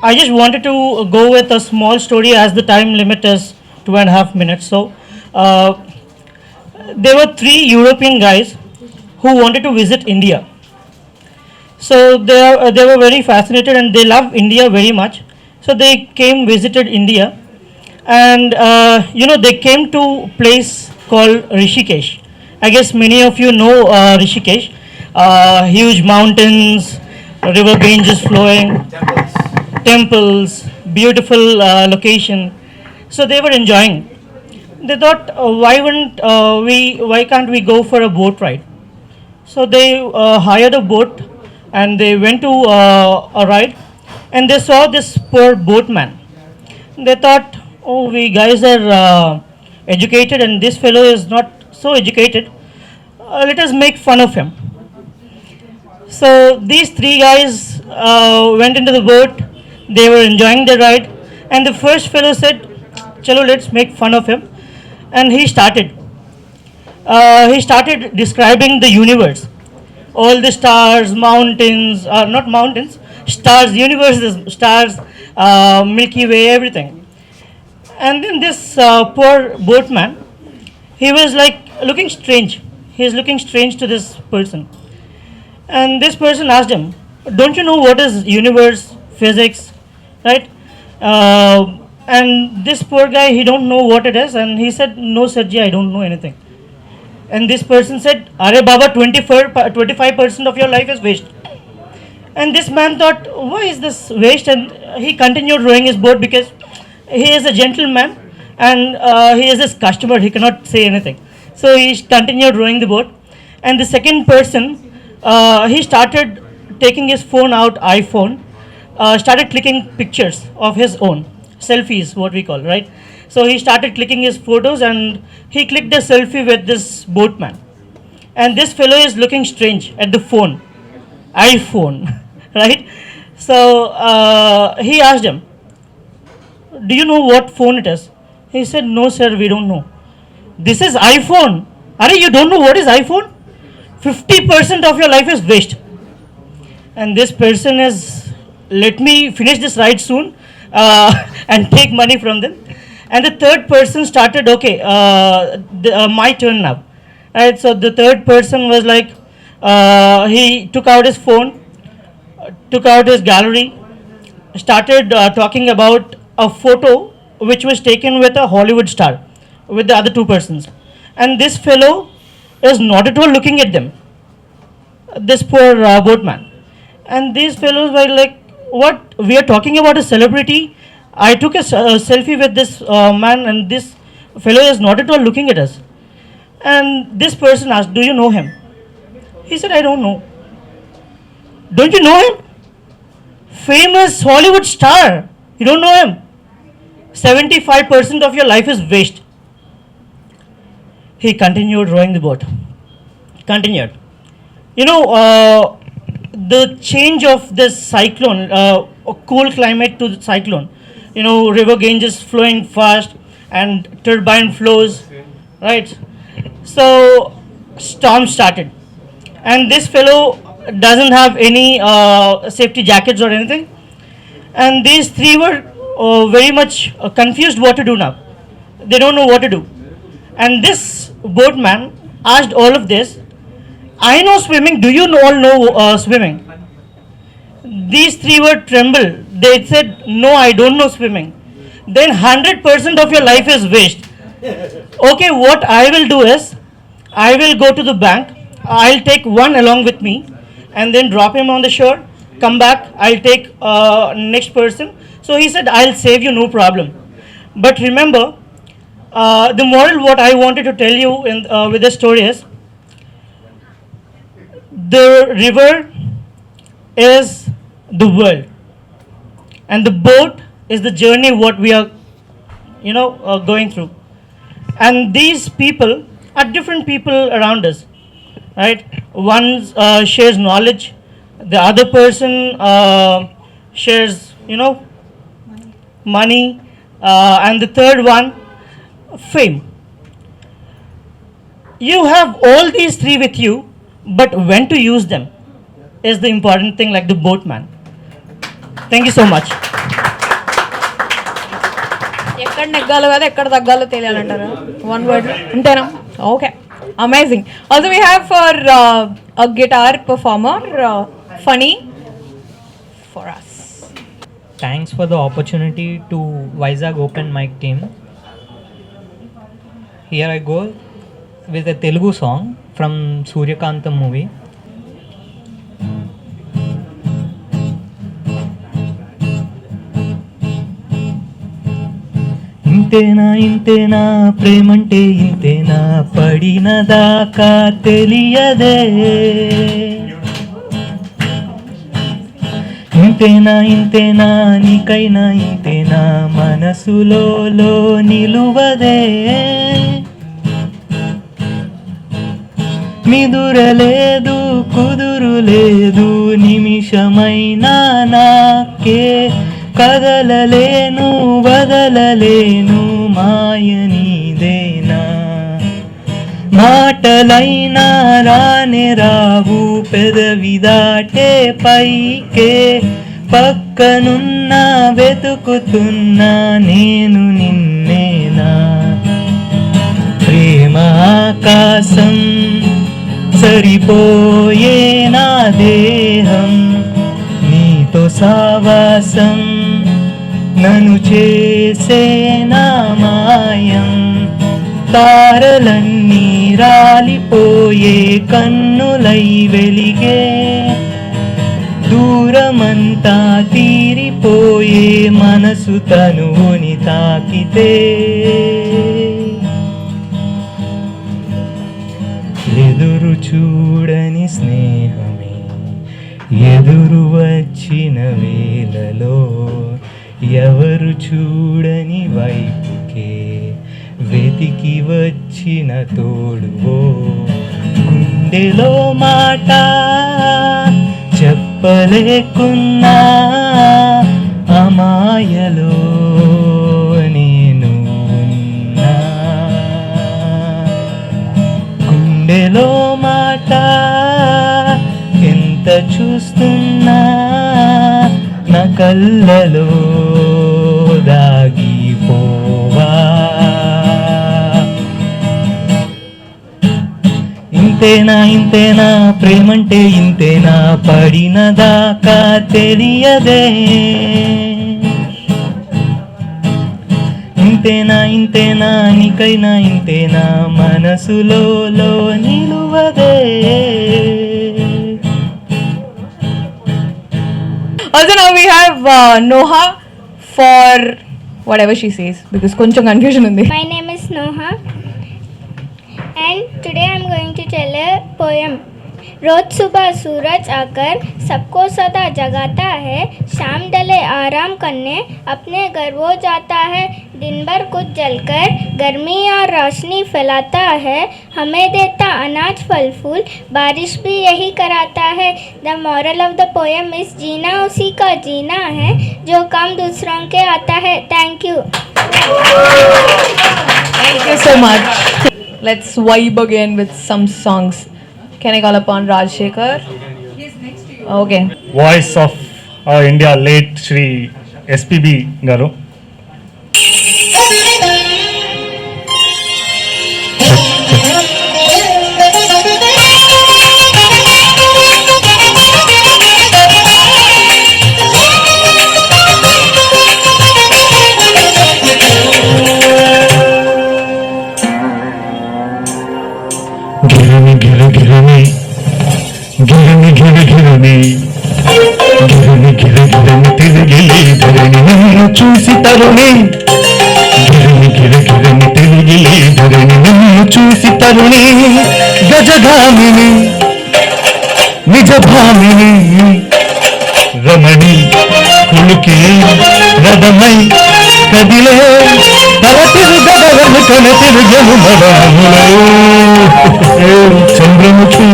I just wanted to go with a small story as the time limit is 2.5 minutes. So there were 3 European guys who wanted to visit India. So they were very fascinated and they love India very much. So they came, visited India, and they came to place called Rishikesh. I guess many of you know Rishikesh. Huge mountains, river Ganges flowing, temples, beautiful location. So they were enjoying. They thought, why can't we go for a boat ride? So they hired a boat and they went to a ride, and they saw this poor boatman. They thought, oh, we guys are educated and this fellow is not so educated. Let us make fun of him. So these three guys went into the boat. They were enjoying the ride, and the first fellow said, "Chalo, let's make fun of him." And he started. He started describing the universe, all the stars, mountains, not mountains, stars, universes, stars, Milky Way, everything. And then this poor boatman, he was like looking strange. He is looking strange to this person. And this person asked him, "Don't you know what is universe, physics, right?" And this poor guy, he don't know what it is, and he said, "No, Sirji, I don't know anything." And this person said, "Are Baba, 25% of your life is waste." And this man thought, why is this waste? And he continued rowing his boat because he is a gentleman and he is his customer. He cannot say anything. So he continued rowing the boat. And the second person, he started taking his phone out, iPhone, started clicking pictures of his own, selfies, what we call, right? So he started clicking his photos and he clicked a selfie with this boatman. And this fellow is looking strange at the phone, iPhone, right? So he asked him, "Do you know what phone it is?" He said, "No, sir, we don't know." "This is iPhone." "Are you don't know what is iPhone? 50% of your life is waste." And this person is, let me finish this ride soon and take money from them. And the third person started, okay, my turn now. Right, so the third person was like, he took out his phone, took out his gallery, started talking about a photo which was taken with a Hollywood star, with the other two persons. And this fellow is not at all looking at them, this poor boatman. And these fellows were like, "What? We are talking about a celebrity. I took a selfie with this man, and this fellow is not at all looking at us." And this person asked, "Do you know him?" He said, "I don't know." "Don't you know him? Famous Hollywood star. You don't know him? 75% of your life is waste." He continued rowing the boat. Continued. The change of this cyclone, a cool climate to the cyclone, river Ganges flowing fast and turbine flows, right? So storm started, and this fellow doesn't have any safety jackets or anything, and these three were very much confused what to do now. They don't know what to do. And this boatman asked all of this, "I know swimming, do you all know swimming?" These three were trembled. They said, "No, I don't know swimming." "Then 100% of your life is waste." "Okay, what I will do is, I will go to the bank, I'll take one along with me, and then drop him on the shore, come back, I'll take next person." So he said, "I'll save you, no problem. But remember, the moral what I wanted to tell you with the story is, the river is the world, and the boat is the journey what we are, going through. And these people are different people around us, right? One shares knowledge, the other person shares, money, and the third one, fame. You have all these three with you, but when to use them is the important thing, like the boatman. Thank you so much. ఎక్కడ నెగ్గాలో కదా ఎక్కడ తగ్గాలో తెలియాలంటారా? One word అంతేనా? Okay, amazing. Also we have for a guitar performer, funny for us. Thanks for the opportunity to Vizag Open Mic team. Here I go with a Telugu song from Suryakantam movie. ఇంతేనా ఇంతేనా ప్రేమంటే ఇంతేనా పడిన దాకా తెలియదే ఇంతేనా ఇంతేనా నీకైనా ఇంతేనా మనసులో నిలువదే మిదురలేదు కుదురులేదు నిమిషమైనా నాకే కదలలేను వదలలేను మాయ నీదేనా మాటలైనా రానే రావు పెదవి దాటే పైకే పక్కనున్నా వెతుకుతున్నా నేను నిన్నేనా ప్రేమ ఆకాశం సరిపోయే నా దేహం నీతో సావాసం నన్ను చేసే నా మాయం తారలన్నీ రాలిపోయే కన్నులై వెలిగే దూరమంతా తీరిపోయే మనసు తనువుని తాకితే ఎదురు చూడని స్నేహమే ఎదురు వచ్చిన వేళలో ఎవరు చూడని వైపుకే వెతికి వచ్చిన తోడువో గుండెలో మాట చెప్పలేకున్నా అమాయలో నేను ఉన్నా గుండెలో మాట ఎంత చూస్తున్నా నా కళ్ళలో దాగిపోవా ఇంతేనా ఇంతేనా ప్రేమంటే ఇంతేనా పడిన దాకా తెలియదే ఇంతేనా ఇంతేనా నీకైనా ఇంతేనా మనసులో నిలువదే. Also now we have Noha for whatever she says because koncham confusion undi. My name is Noha and today I am going to tell a poem. रोज सुबह सूरज आकर सबको सदा जगाता है, शाम ढले आराम करने अपने घर वो जाता है, दिन भर कुछ जलकर गर्मी और रोशनी फैलाता है, हमें देता अनाज फल फूल बारिश भी यही कराता है. The moral of the poem is जीना उसी का जीना है जो काम दूसरों के आता है. Thank you. Thank you so much. Let's vibe again with some songs. Can I call upon Rajshekhar? Yes, next to you. Okay. Voice of India, late Shri SPB Garu. గిరని గిర గిరని గిరని గిర గిరని గిరని గిర గిరని తిరిగి ధరణి నిన్ను చూసి తరుణి గిరని గిర గిరని తిరిగి ధరణి నిన్ను చూసి తరుణి గజగామిని నిజభామిని రమణి కులుకి రథమై కదిలే తల తిరుగదలను కన తిరుగను మరములో చంద్రముఖి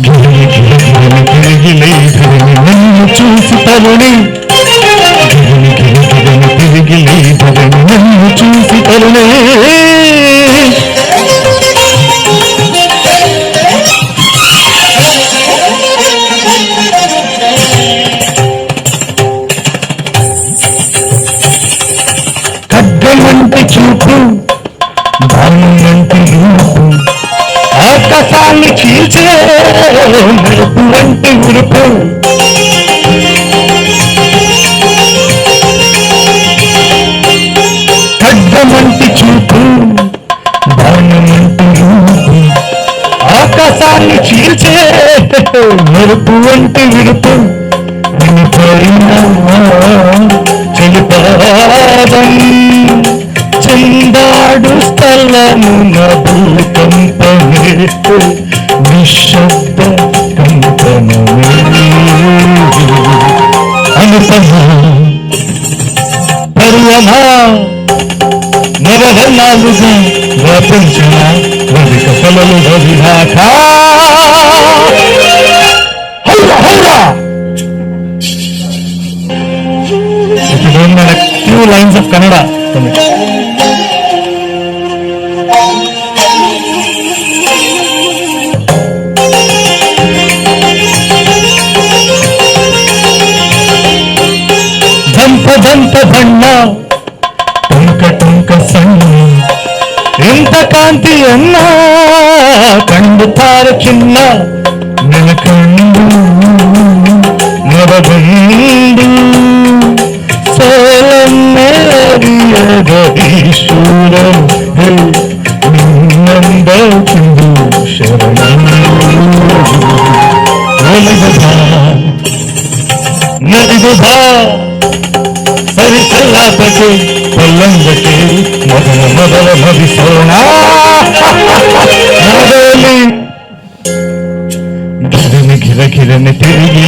గిరి గిరి గిరిని తిరిగిలే ధరణి నన్ను చూసి తరుణి గిరిని గిరి గిరిని తిరిగిలే ధరణి నన్ను చూసి తరుణి ఖడ్గమంటి చూపు బాణమంటి రూపు ఆ ఆకాశాన్ని చీల్చే మెరుపు వంటి ఉరుపు ఖడ్గమంటి చూపు బాణమంటి రూపు ఆకాశాన్ని చీల్చే మెరుపు వంటి విరుపు వినిపోయిన చెలిపాదం చెందాడు స్థలమున భూకంపమే నిశ్శబ్ద కంపనమే అనుపమ పర్వమా నవహన్నాలుగా వ్యాపించిన రవిక కలలు రవినాథ Howrah Howrah If you don't know a few lines of Kannada, come here. ದಂಪ ದಂಪ ಬಣ್ಣ ಟುಂಕ ಟುಂಕ ಸಣ್ಣ ಎಂತ ಕಾಂತಿಯನ್ನ ಕಂಡುತ್ತಾರೆ ಚಿನ್ನ ನೆನಕಂಡು ನವಗಂಡು ಸೋಲನ್ನೇರಿಯಗೀಶ್ವರನು ನಿನ್ನಂದ ಚಿಂದು ನದಿದು ಬಾ ಸರಿಸಲ್ಲಾಪಕ್ಕೆ ಪಲ್ಲಂಗಕ್ಕೆ ಮೊದಲ ಮೊದಲ ಮದಿಸೋಣ ಮೊದಲಿ ಧರಣಿ ಗಿರ ಗಿರನೆ ತಿರುಗಿ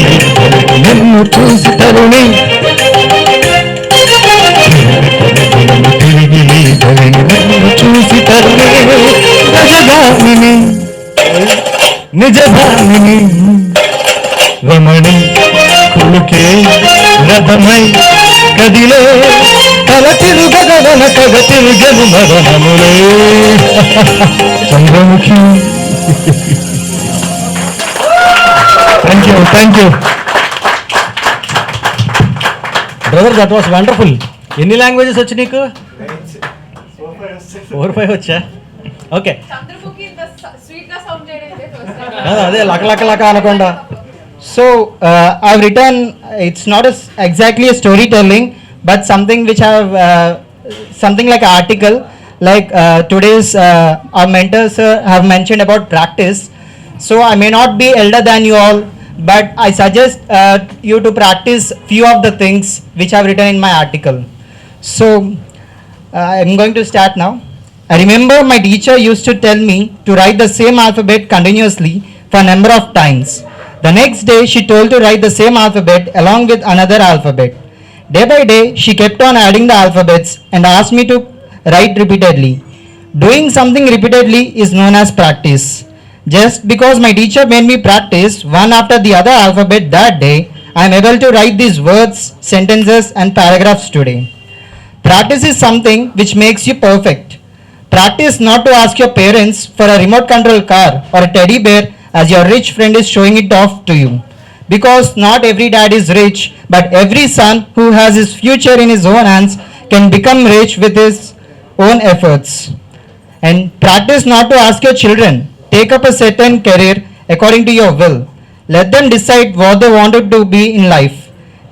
ನಿನ್ನು చూసి ತರುಣಿ తిరిగి ధరణి నిన్ను చూసి తరుణి రజగామిని నిజధామిని రమణి కులుకే రథమై కదిలే కల తిరుగగన కగ తిరుగను మరణములే Chandramukhi thank you brother that was wonderful. ఎన్ని లాంగ్వేజెస్ వచ్చి నీకు? 4-5 వచ్చా? ఓకే, అదే లక లక లక అనకుండా. So I've written, it's not exactly a storytelling, but something which I've something like an article. Like today's our mentors have mentioned about practice. So I may not be elder than you all, but I suggest you to practice few of the things which I've written in my article. So I'm going to start now. I remember my teacher used to tell me to write the same alphabet continuously for a number of times. The next day she told to write the same alphabet along with another alphabet. Day by day she kept on adding the alphabets and asked me to write repeatedly. Doing something repeatedly is known as practice. Just because my teacher made me practice one after the other alphabet that day, I am able to write these words, sentences and paragraphs today. Practice is something which makes you perfect. Practice not to ask your parents for a remote control car or a teddy bear as your rich friend is showing it off to you. Because not every dad is rich, but every son who has his future in his own hands can become rich with his own efforts. And practice not to ask your children, take up a certain career according to your will. Let them decide what they wanted to be in life.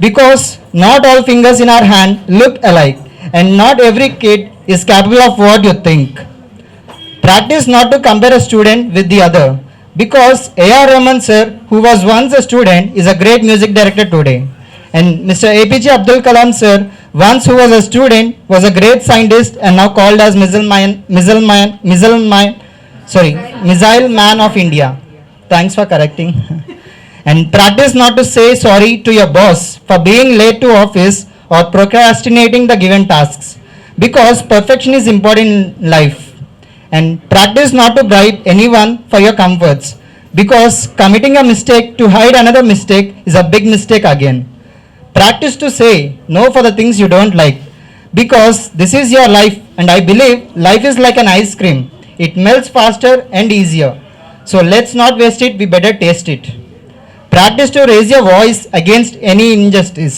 Because not all fingers in our hand look alike, and not every kid is capable of what you think. Practice not to compare a student with the other. Because A.R. Rahman sir, who was once a student, is a great music director today. And Mr. APJ Abdul Kalam sir, once who was a student, was a great scientist and now called as Missile Man of India. Thanks for correcting. And practice not to say sorry to your boss for being late to office or procrastinating the given tasks. Because perfection is important in life. And practice not to bribe anyone for your comforts. Because committing a mistake to hide another mistake is a big mistake again. Practice to say no for the things you don't like. Because this is your life, and I believe life is like an ice cream. It melts faster and easier. So let's not waste it, we better taste it. Practice to raise your voice against any injustice.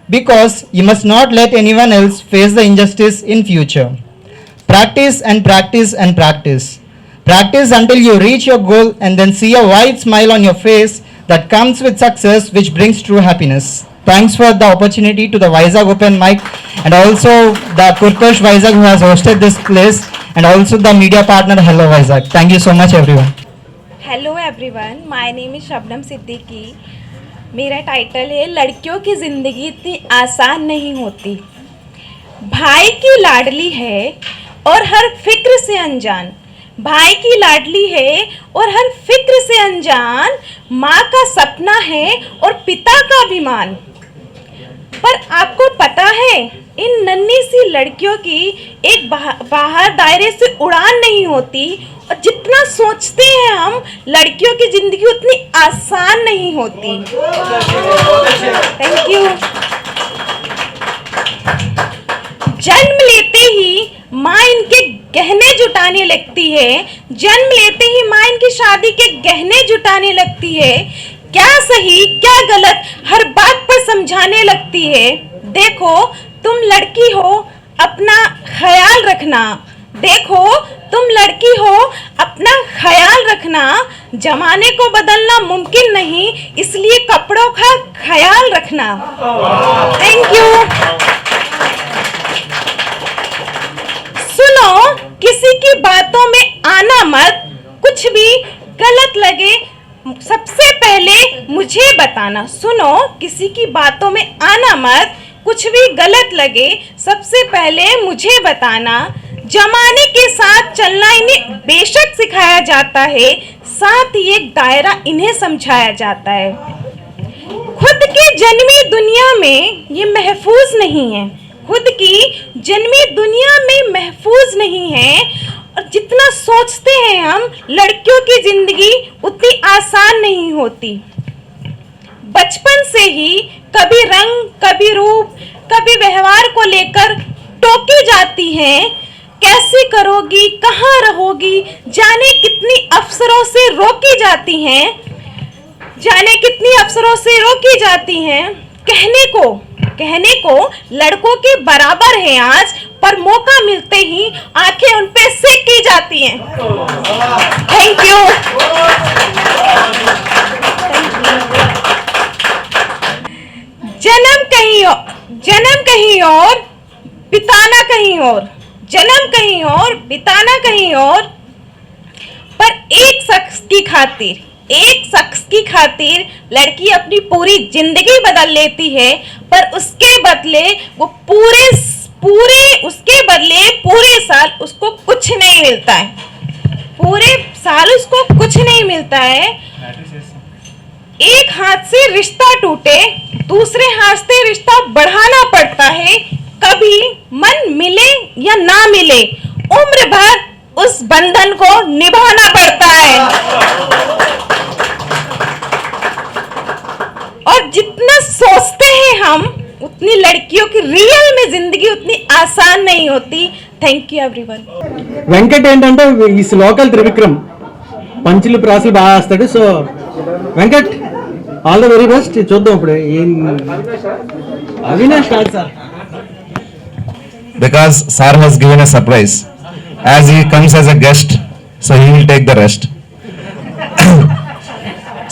Because you must not let anyone else face the injustice in future. Practice and practice and practice. Practice until you reach your goal and then see a wide smile on your face that comes with success, which brings true happiness. Thanks for the opportunity to the Vizag Open Mic and also the Kurkosh Vizag who has hosted this place and also the media partner Hello Vizag. Thank you so much everyone. Hello everyone, my name is Shabnam Siddiqui. मेरा title है लड़कियों की ज़िंदगी इतनी आसान नहीं होती. भाई की लाडली है और हर फिक्र से अनजान. भाई की लाडली है और हर फिक्र से अनजान. माँ का सपना है और पिता का अभिमान. पर आपको पता है इन नन्ही सी लड़कियों की एक बाहर दायरे से उड़ान नहीं होती. और जितना सोचते हैं हम, लड़कियों की जिंदगी उतनी आसान नहीं होती. Thank you. जन्म लेते ही माँ इनके गहने जुटाने लगती है. जन्म लेते ही माँ इनकी शादी के गहने जुटाने लगती है. क्या सही क्या गलत हर बात पर समझाने लगती है. देखो तुम लड़की हो, अपना ख्याल रखना. देखो तुम लड़की हो, अपना ख्याल रखना. जमाने को बदलना मुमकिन नहीं, इसलिए कपड़ों का ख्याल रखना. Thank you. सुनो, किसी की बातों में आना मत. कुछ भी गलत लगे सबसे पहले मुझे बताना. सुनो, किसी की बातों में आना मत. कुछ भी गलत लगे सबसे पहले मुझे बताना. जमाने के साथ चलना इन्हें बेशक सिखाया जाता है, साथ ही एक दायरा इन्हें समझाया जाता है. खुद की जन्मी दुनिया में ये महफूज नहीं है. खुद की जन्मी दुनिया में महफूज नहीं है. और जितना सोचते हैं हम, लड़कियों की जिंदगी उतनी आसान नहीं होती. बचपन से ही कभी रंग, कभी रूप, कभी व्यवहार को लेकर टोकी जाती हैं. कैसे करोगी, कहाँ रहोगी, जाने कितनी अफसरों से रोकी जाती हैं. जाने कितनी अफसरों से रोकी जाती हैं. कहने को लड़कों के बराबर हैं आज, पर मौका मिलते ही आंखें उन पे सेकी जाती हैं. Thank you. जन्म कहीं और, बिताना कहीं और. जन्म कहीं और, बिताना कहीं और. पर एक शख्स की खातिर लड़की अपनी पूरी जिंदगी बदल लेती है. पर उसके बदले पूरे साल उसको कुछ नहीं मिलता है. पूरे साल उसको कुछ नहीं मिलता है. एक हाथ से रिश्ता टूटे, दूसरे हाथ से रिश्ता बढ़ाना पड़ता है. कभी मन मिले या ना मिले, उम्र भर उस बंधन को निभाना पड़ता है. और जितना सोचते हैं हम, उतनी लड़कियों की रियल में जिंदगी उतनी आसान नहीं होती. Thank you everyone. వెంకట్ ఏంటంటే ఈస్ లోకల్ త్రివిక్రమ్, పంచులు ప్రాసులు బాగా వేస్తాడు. So Venkat all the very best. చూద్దాం ఇప్పుడు ఏం అవినాష్ కాదు sir. Because sir has given a surprise. As he comes as a guest, so he will take the rest.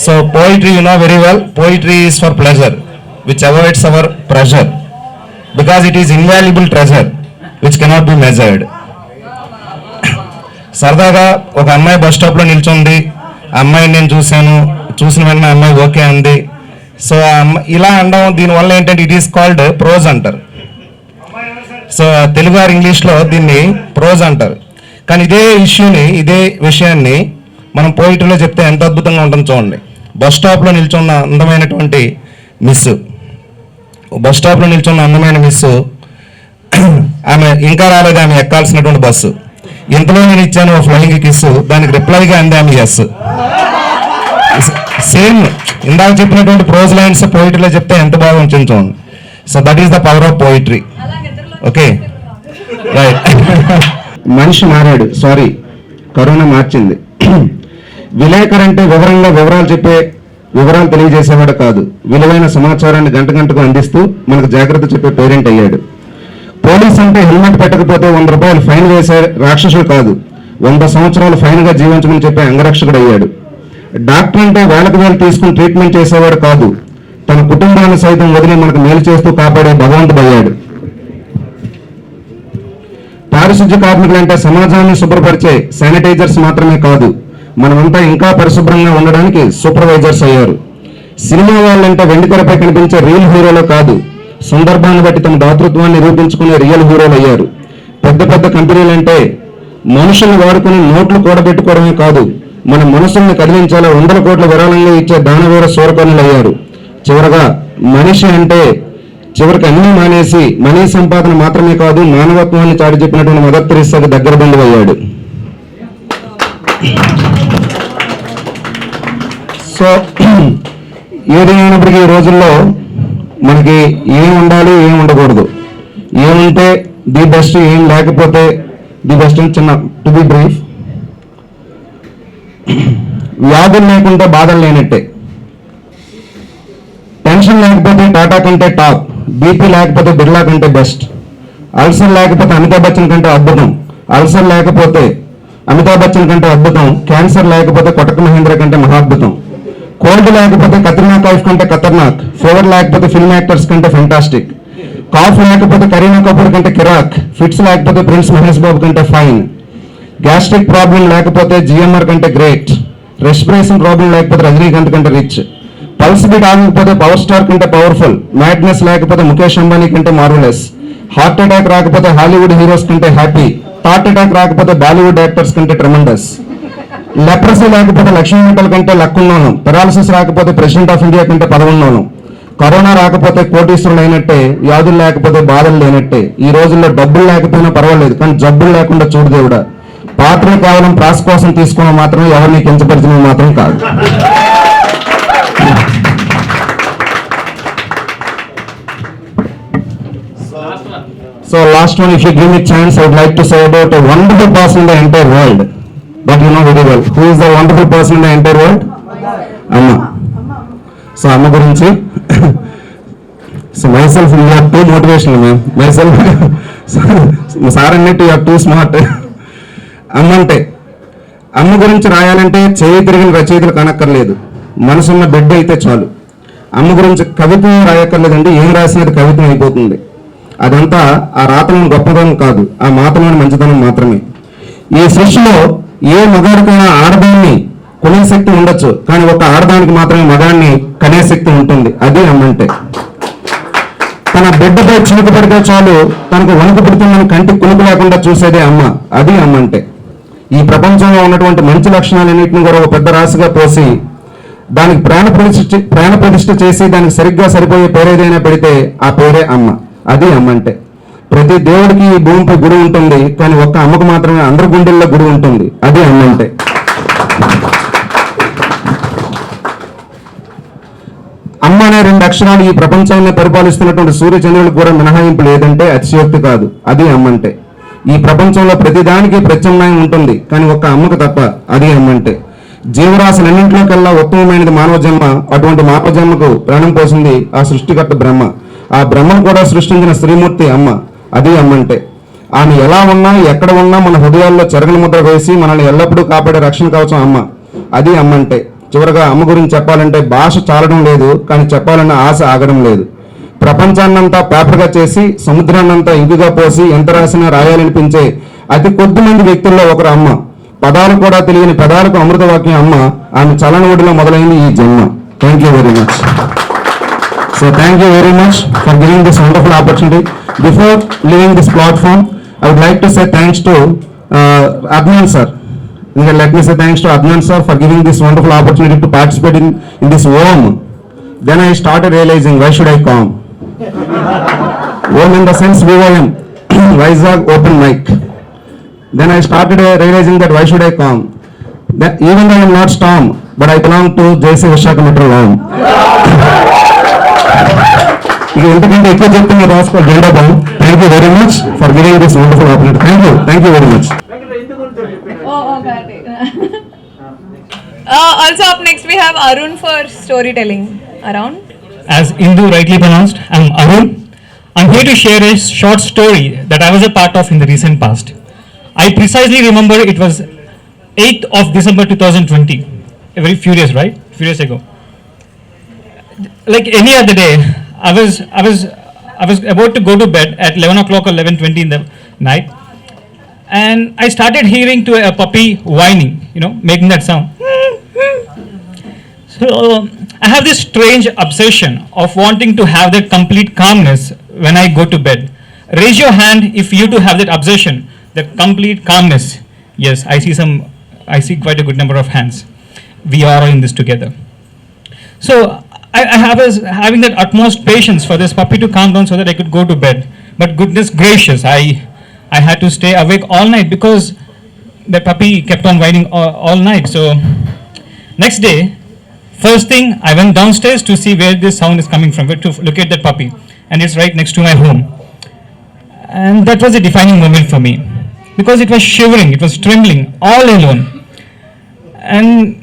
So poetry, you know very well, poetry is for pleasure, which avoids our pressure. Because it is invaluable treasure, which cannot be measured. సరదాగా ఒక అమ్మాయి bus స్టాప్లో నిల్చుంది. అమ్మాయిని నేను చూసిన వెంటనే అమ్మాయి okay అంది. So ఇలా అనడం, దీనివల్ల ఏంటంటే ఇట్ ఈస్ కాల్డ్ ప్రోజ్ అంటారు. సో తెలుగు ఆర్ ఇంగ్లీష్లో దీన్ని ప్రోజ్ అంటారు. కానీ ఇదే విషయాన్ని మనం పోయిటరీలో చెప్తే ఎంత అద్భుతంగా ఉంటుందో చూడండి. బస్ స్టాప్లో నిల్చున్న అందమైనటువంటి మిస్ ఆమె ఇంకా రాలేదు, ఆమె ఎక్కాల్సినటువంటి బస్సు. ఇంతలో నేను ఇచ్చాను ఫ్లయింగ్ కిస్, దానికి రిప్లైగా అంది ఆమె ఎస్. సేమ్ ఇందాక చెప్పినటువంటి ప్రోజ్ లైన్స్ పోయిటరీలో చెప్తే ఎంత బాగా ఉంటుందో చూడండి. So that is the power of poetry. Okay, right. మనిషి మారాడు, సారీ కరోనా మార్చింది. విలేకరు అంటే వివరాలు తెలియజేసేవాడు కాదు, విలువైన సమాచారాన్ని గంటకు అందిస్తూ మనకు జాగ్రత్త చెప్పే పేరెంట్ అయ్యాడు. పోలీస్ అంటే హెల్మెట్ పెట్టకపోతే 100 రూపాయలు ఫైన్ వేసే రాక్షసులు కాదు, 100 సంవత్సరాలు ఫైన్గా జీవించమని చెప్పే అంగరక్షకుడు అయ్యాడు. డాక్టర్ అంటే వేలకు వేలు తీసుకుని ట్రీట్మెంట్ చేసేవాడు కాదు, తన కుటుంబాన్ని సైతం వదిలి మనకు మేలు చేస్తూ కాపాడే భగవంతుడు అయ్యాడు. పారిశుద్ధ్య కార్మికులు అంటే సమాజాన్ని శుభ్రపరిచే శానిటైజర్స్ మాత్రమే కాదు, మనమంతా ఇంకా పరిశుభ్రంగా ఉండడానికి సూపర్వైజర్స్ అయ్యారు. సినిమా వాళ్ళంటే వెండితెరపై కనిపించే రియల్ హీరోలు కాదు, సందర్భాన్ని బట్టి తమ దాతృత్వాన్ని నిరూపించుకునే రియల్ హీరోలు అయ్యారు. పెద్ద పెద్ద కంపెనీలంటే మనుషుల్ని వాడుకుని నోట్లు కూడబెట్టుకోవడమే కాదు, మన మనసుల్ని కదిలించేలా 100 కోట్ల విరాళంగా ఇచ్చే దానవీర శూరకర్ణులు అయ్యారు. చివరగా మనిషి అంటే చివరికి అన్ని మానేసి మనీ సంపాదన మాత్రమే కాదు, మానవత్వాన్ని చాటి చెప్పినటువంటి మదర్ తెరెసాకు దగ్గర బంధువు అయ్యాడు. సో ఏదైనప్పటికీ ఈ రోజుల్లో మనకి ఏం ఉండాలి, ఏం ఉండకూడదు, ఏముంటే ది బెస్ట్, ఏం లేకపోతే ది బెస్ట్. చిన్న టు బి బ్రీఫ్, వ్యాధులు లేకుంటే బాధలు లేనట్టే, టెన్షన్ లేకపోతే టాటా కంటే టాప్, బీపీ లేకపోతే బిర్లా కంటే బెస్ట్, అల్సర్ లేకపోతే అమితాబ్ బచ్చన్ కంటే అద్భుతం, అల్సర్ లేకపోతే అమితాబ్ బచ్చన్ కంటే అద్భుతం, క్యాన్సర్ లేకపోతే కొటక్ మహేంద్ర కంటే మహాద్భుతం, కోల్డ్ లేకపోతే కత్రినా కైఫ్ కంటే ఖతర్నాక్, ఫీవర్ లేకపోతే ఫిల్మ్ యాక్టర్స్ కంటే ఫెంటాస్టిక్, కాఫ్ లేకపోతే కరీనా కపూర్ కంటే కిరాక్, ఫిట్స్ లేకపోతే ప్రిన్స్ మహేష్ బాబు కంటే ఫైన్, గ్యాస్ట్రిక్ ప్రాబ్లం లేకపోతే జిఎంఆర్ కంటే గ్రేట్, రెస్పిరేషన్ ప్రాబ్లం లేకపోతే రజనీకాంత్ కంటే రిచ్, పల్స్ బీట్ ఆగకపోతే పవర్ స్టార్ కంటే పవర్ఫుల్, మ్యాడ్నెస్ లేకపోతే ముఖేష్ అంబానీ కంటే మార్వెలస్, హార్ట్ అటాక్ రాకపోతే హాలీవుడ్ హీరోస్ కంటే హ్యాపీ, హార్ట్ అటాక్ రాకపోతే బాలీవుడ్ యాక్టర్స్ కంటే ట్రెమండస్, లెప్రసీ లేకపోతే లక్ష్మీ మిట్టల్ కంటే లక్కున్నోనం, పెరాలసిస్ రాకపోతే ప్రెసిడెంట్ ఆఫ్ ఇండియా కంటే పదవున్నోనం, కరోనా రాకపోతే కోటీశ్వరులు అయినట్టే, వ్యాధులు లేకపోతే బాధలు లేనట్టే. ఈ రోజుల్లో డబ్బులు లేకపోయినా పర్వాలేదు, కానీ జబ్బులు లేకుండా చూడు దేవుడా. పాత్రలు కేవలం ప్రాస్ కోసం తీసుకోవడం మాత్రమే, ఎవరిని కించపరిచినవి మాత్రం కాదు. So last one, if you give me chance, I would like to say about a wonderful person in the entire world that you know very well. Who is the wonderful person in the entire world? Amma. So Amma gurinchi. So myself, you are too motivational, ma'am. Myself, sir annattu you are too smart. Amma ante అమ్మ గురించి రాయాలంటే చేయి తిరిగిన రచయితలు కానక్కర్లేదు, మనసున్న బిడ్డ అయితే చాలు. అమ్మ గురించి కవిత్వం రాయక్కర్లేదండి, ఏం రాసినది కవిత్వం అయిపోతుంది. అదంతా ఆ రాతలోని గొప్పతనం కాదు, ఆ మాటలోని మంచితనం మాత్రమే. ఈ సృష్టిలో ఏ మగాడికైనా ఆడదాన్ని కొనే శక్తి ఉండొచ్చు, కానీ ఒక ఆడదానికి మాత్రమే మగాడిని కనే శక్తి ఉంటుంది. అది అమ్మంటే. తన బిడ్డపై చినుకు పడితే చాలు తనకు వణుకు పుడుతుందని కంటి కునుకు లేకుండా చూసేదే అమ్మ. అది అమ్మంటే. ఈ ప్రపంచంలో ఉన్నటువంటి మంచి లక్షణాలన్నింటినీ కూడా ఒక పెద్ద రాశిగా పోసి దానికి ప్రాణ ప్రతిష్ఠ చేసి దానికి సరిగ్గా సరిపోయే పేరేదైనా పెడితే ఆ పేరే అమ్మ. అది అమ్మంటే. ప్రతి దేవుడికి ఈ భూమిపై గుడి ఉంటుంది, కానీ ఒక్క అమ్మకు మాత్రమే అందరి గుండెల్లో గుడి ఉంటుంది. అది అమ్మంటే. అమ్మ అనే 2 అక్షరాలు ఈ ప్రపంచాన్ని పరిపాలిస్తున్నటువంటి సూర్యచంద్రులకు కూడా మినహాయింపు లేదంటే అతిశయోక్తి కాదు. అది అమ్మంటే. ఈ ప్రపంచంలో ప్రతిదానికి ప్రత్యామ్నాయం ఉంటుంది, కానీ ఒక్క అమ్మకు తప్ప. అది అమ్మంటే. జీవరాశులన్నింటిలోకెల్లా ఉత్తమమైనది మానవ జన్మ. అటువంటి మానవ జన్మకు ప్రాణం పోసింది ఆ సృష్టికర్త బ్రహ్మ. ఆ బ్రహ్మను కూడా సృష్టించిన శ్రీమూర్తి అమ్మ. అది అమ్మంటే. ఆమె ఎలా ఉన్నా ఎక్కడ ఉన్నా మన హృదయాల్లో చెరగని ముద్ర వేసి మనల్ని ఎల్లప్పుడూ కాపాడే రక్షణ కవచం అమ్మ. అది అమ్మంటే. చివరగా అమ్మ గురించి చెప్పాలంటే భాష చాలడం లేదు, కానీ చెప్పాలన్న ఆశ ఆగడం లేదు. ప్రపంచాన్నంతా పేపర్గా చేసి సముద్రాన్నంతా ఇంకుగా పోసి ఎంత రాసినా రాయాలనిపించే అతి కొద్ది మంది వ్యక్తుల్లో ఒకరు అమ్మ. పదాలు కూడా తెలియని పదాలకు అమృతవాక్యం అమ్మ. ఆమె చలనఒడిలో మొదలైంది ఈ జన్మ. Thank you very much. So thank you very much for giving this wonderful opportunity. Before leaving this platform, I would like to say thanks to Adnan sir. Let me say thanks to Adnan sir for giving this wonderful opportunity to participate in this OM. Then I started realizing, why should I come? OM in the sense VOM, Vizag Open Mic. Then I started realizing that why should I come? That even though I am not Storm, but I belong to JC Vishaka Metro OM. ఇక ఎందుకంటే ఎక్కువ చెప్తే మీరు రాసుకోవాలి జెండా బాగు. Thank you very much for giving this wonderful opportunity. Thank you very much. Also up next we have Arun for storytelling. Around. As Indu rightly pronounced, I'm Arun. I'm here to share a short story that I was a part of in the recent past. I precisely remember it was 8th of December 2020, a very few days, right? Few days ago. Like any other day, I was about to go to bed at 11 o'clock or 11:20 in the night, and I started hearing to a puppy whining, making that sound. So I have this strange obsession of wanting to have that complete calmness when I go to bed. Raise your hand if you too have that obsession, that complete calmness. Yes, I see quite a good number of hands. We are in this together. So I was having that utmost patience for this puppy to calm down so that I could go to bed. But goodness gracious, I had to stay awake all night because the puppy kept on whining all night. So next day, first thing, I went downstairs to see where this sound is coming from, to look at that puppy. And it's right next to my home. And that was a defining moment for me. Because it was shivering, it was trembling, all alone. And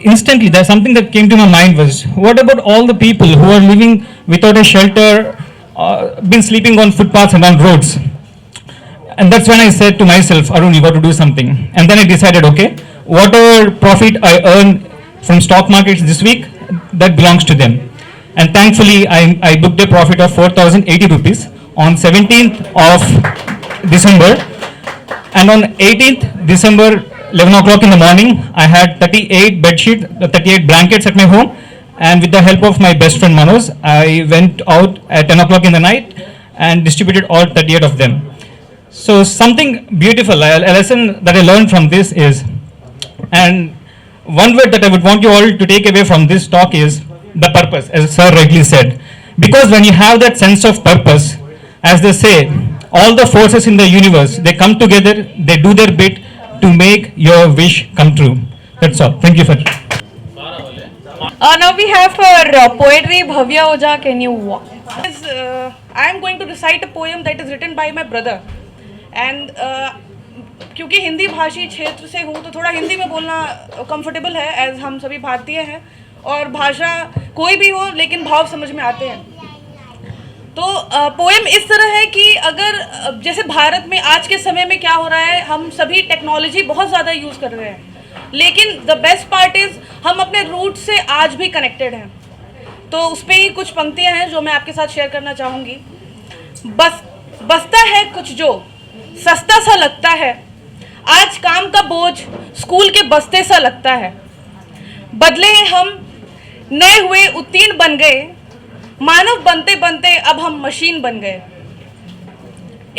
instantly, there's something that came to my mind was, what about all the people who are living without a shelter, been sleeping on footpaths and on roads? And that's when I said to myself, Arun, you got to do something. And then I decided, okay, whatever profit I earn from stock markets this week, that belongs to them. And thankfully, I booked a profit of 4,080 rupees on 17th of December. And on 18th December, 11 o'clock in the morning, I had 38 blankets at my home. And with the help of my best friend Manoj, I went out at 10 o'clock in the night and distributed all 38 of them. So something beautiful, a lesson that I learned from this is, and one word that I would want you all to take away from this talk is the purpose, as Sir rightly said. Because when you have that sense of purpose, as they say, all the forces in the universe, they come together, they do their bit to make your wish come true. That's all. Thank you for it. Now we have for poetry, Bhavya Oja. Can you walk? I am going to recite a poem that is written by my brother. And क्योंकि हिंदी भाषी क्षेत्र से हूँ तो थोड़ा हिंदी में बोलना comfortable है, एज हम सभी भारतीय हैं और भाषा कोई भी हो लेकिन भाव समझ में आते हैं. तो पोएम इस तरह है कि अगर जैसे भारत में आज के समय में क्या हो रहा है, हम सभी टेक्नोलॉजी बहुत ज़्यादा यूज़ कर रहे हैं, लेकिन द बेस्ट पार्ट इज़ हम अपने रूट से आज भी कनेक्टेड हैं. तो उस पर ही कुछ पंक्तियाँ हैं जो मैं आपके साथ शेयर करना चाहूँगी. बसता है कुछ जो सस्ता सा लगता है, आज काम का बोझ स्कूल के बस्ते सा लगता है. बदले हम नए हुए उत्तीर्ण बन गए, मानव बनते बनते अब हम मशीन बन गए.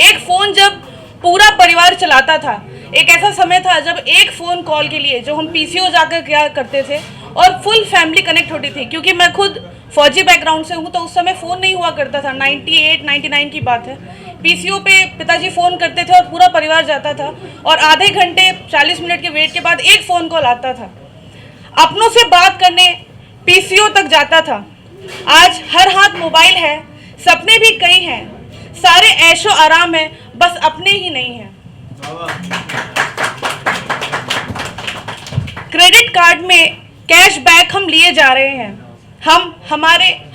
एक फ़ोन जब पूरा परिवार चलाता था, एक ऐसा समय था जब एक फ़ोन कॉल के लिए जो हम पीसीओ जाकर क्या करते थे और फुल फैमिली कनेक्ट होती थी. क्योंकि मैं खुद फौजी बैकग्राउंड से हूँ तो उस समय फ़ोन नहीं हुआ करता था, 98-99 की बात है. पीसीओ पे पिताजी फ़ोन करते थे और पूरा परिवार जाता था और आधे घंटे 40 मिनट के वेट के बाद एक फ़ोन कॉल आता था. अपनों से बात करने पीसीओ तक जाता था. आज हर हाथ मोबाइल है, सपने भी कई हैं, सारे ऐशो आराम है, बस अपने ही नहीं हैं. क्रेडिट कार्ड में कैशबैक हम लिए जा रहे हैं,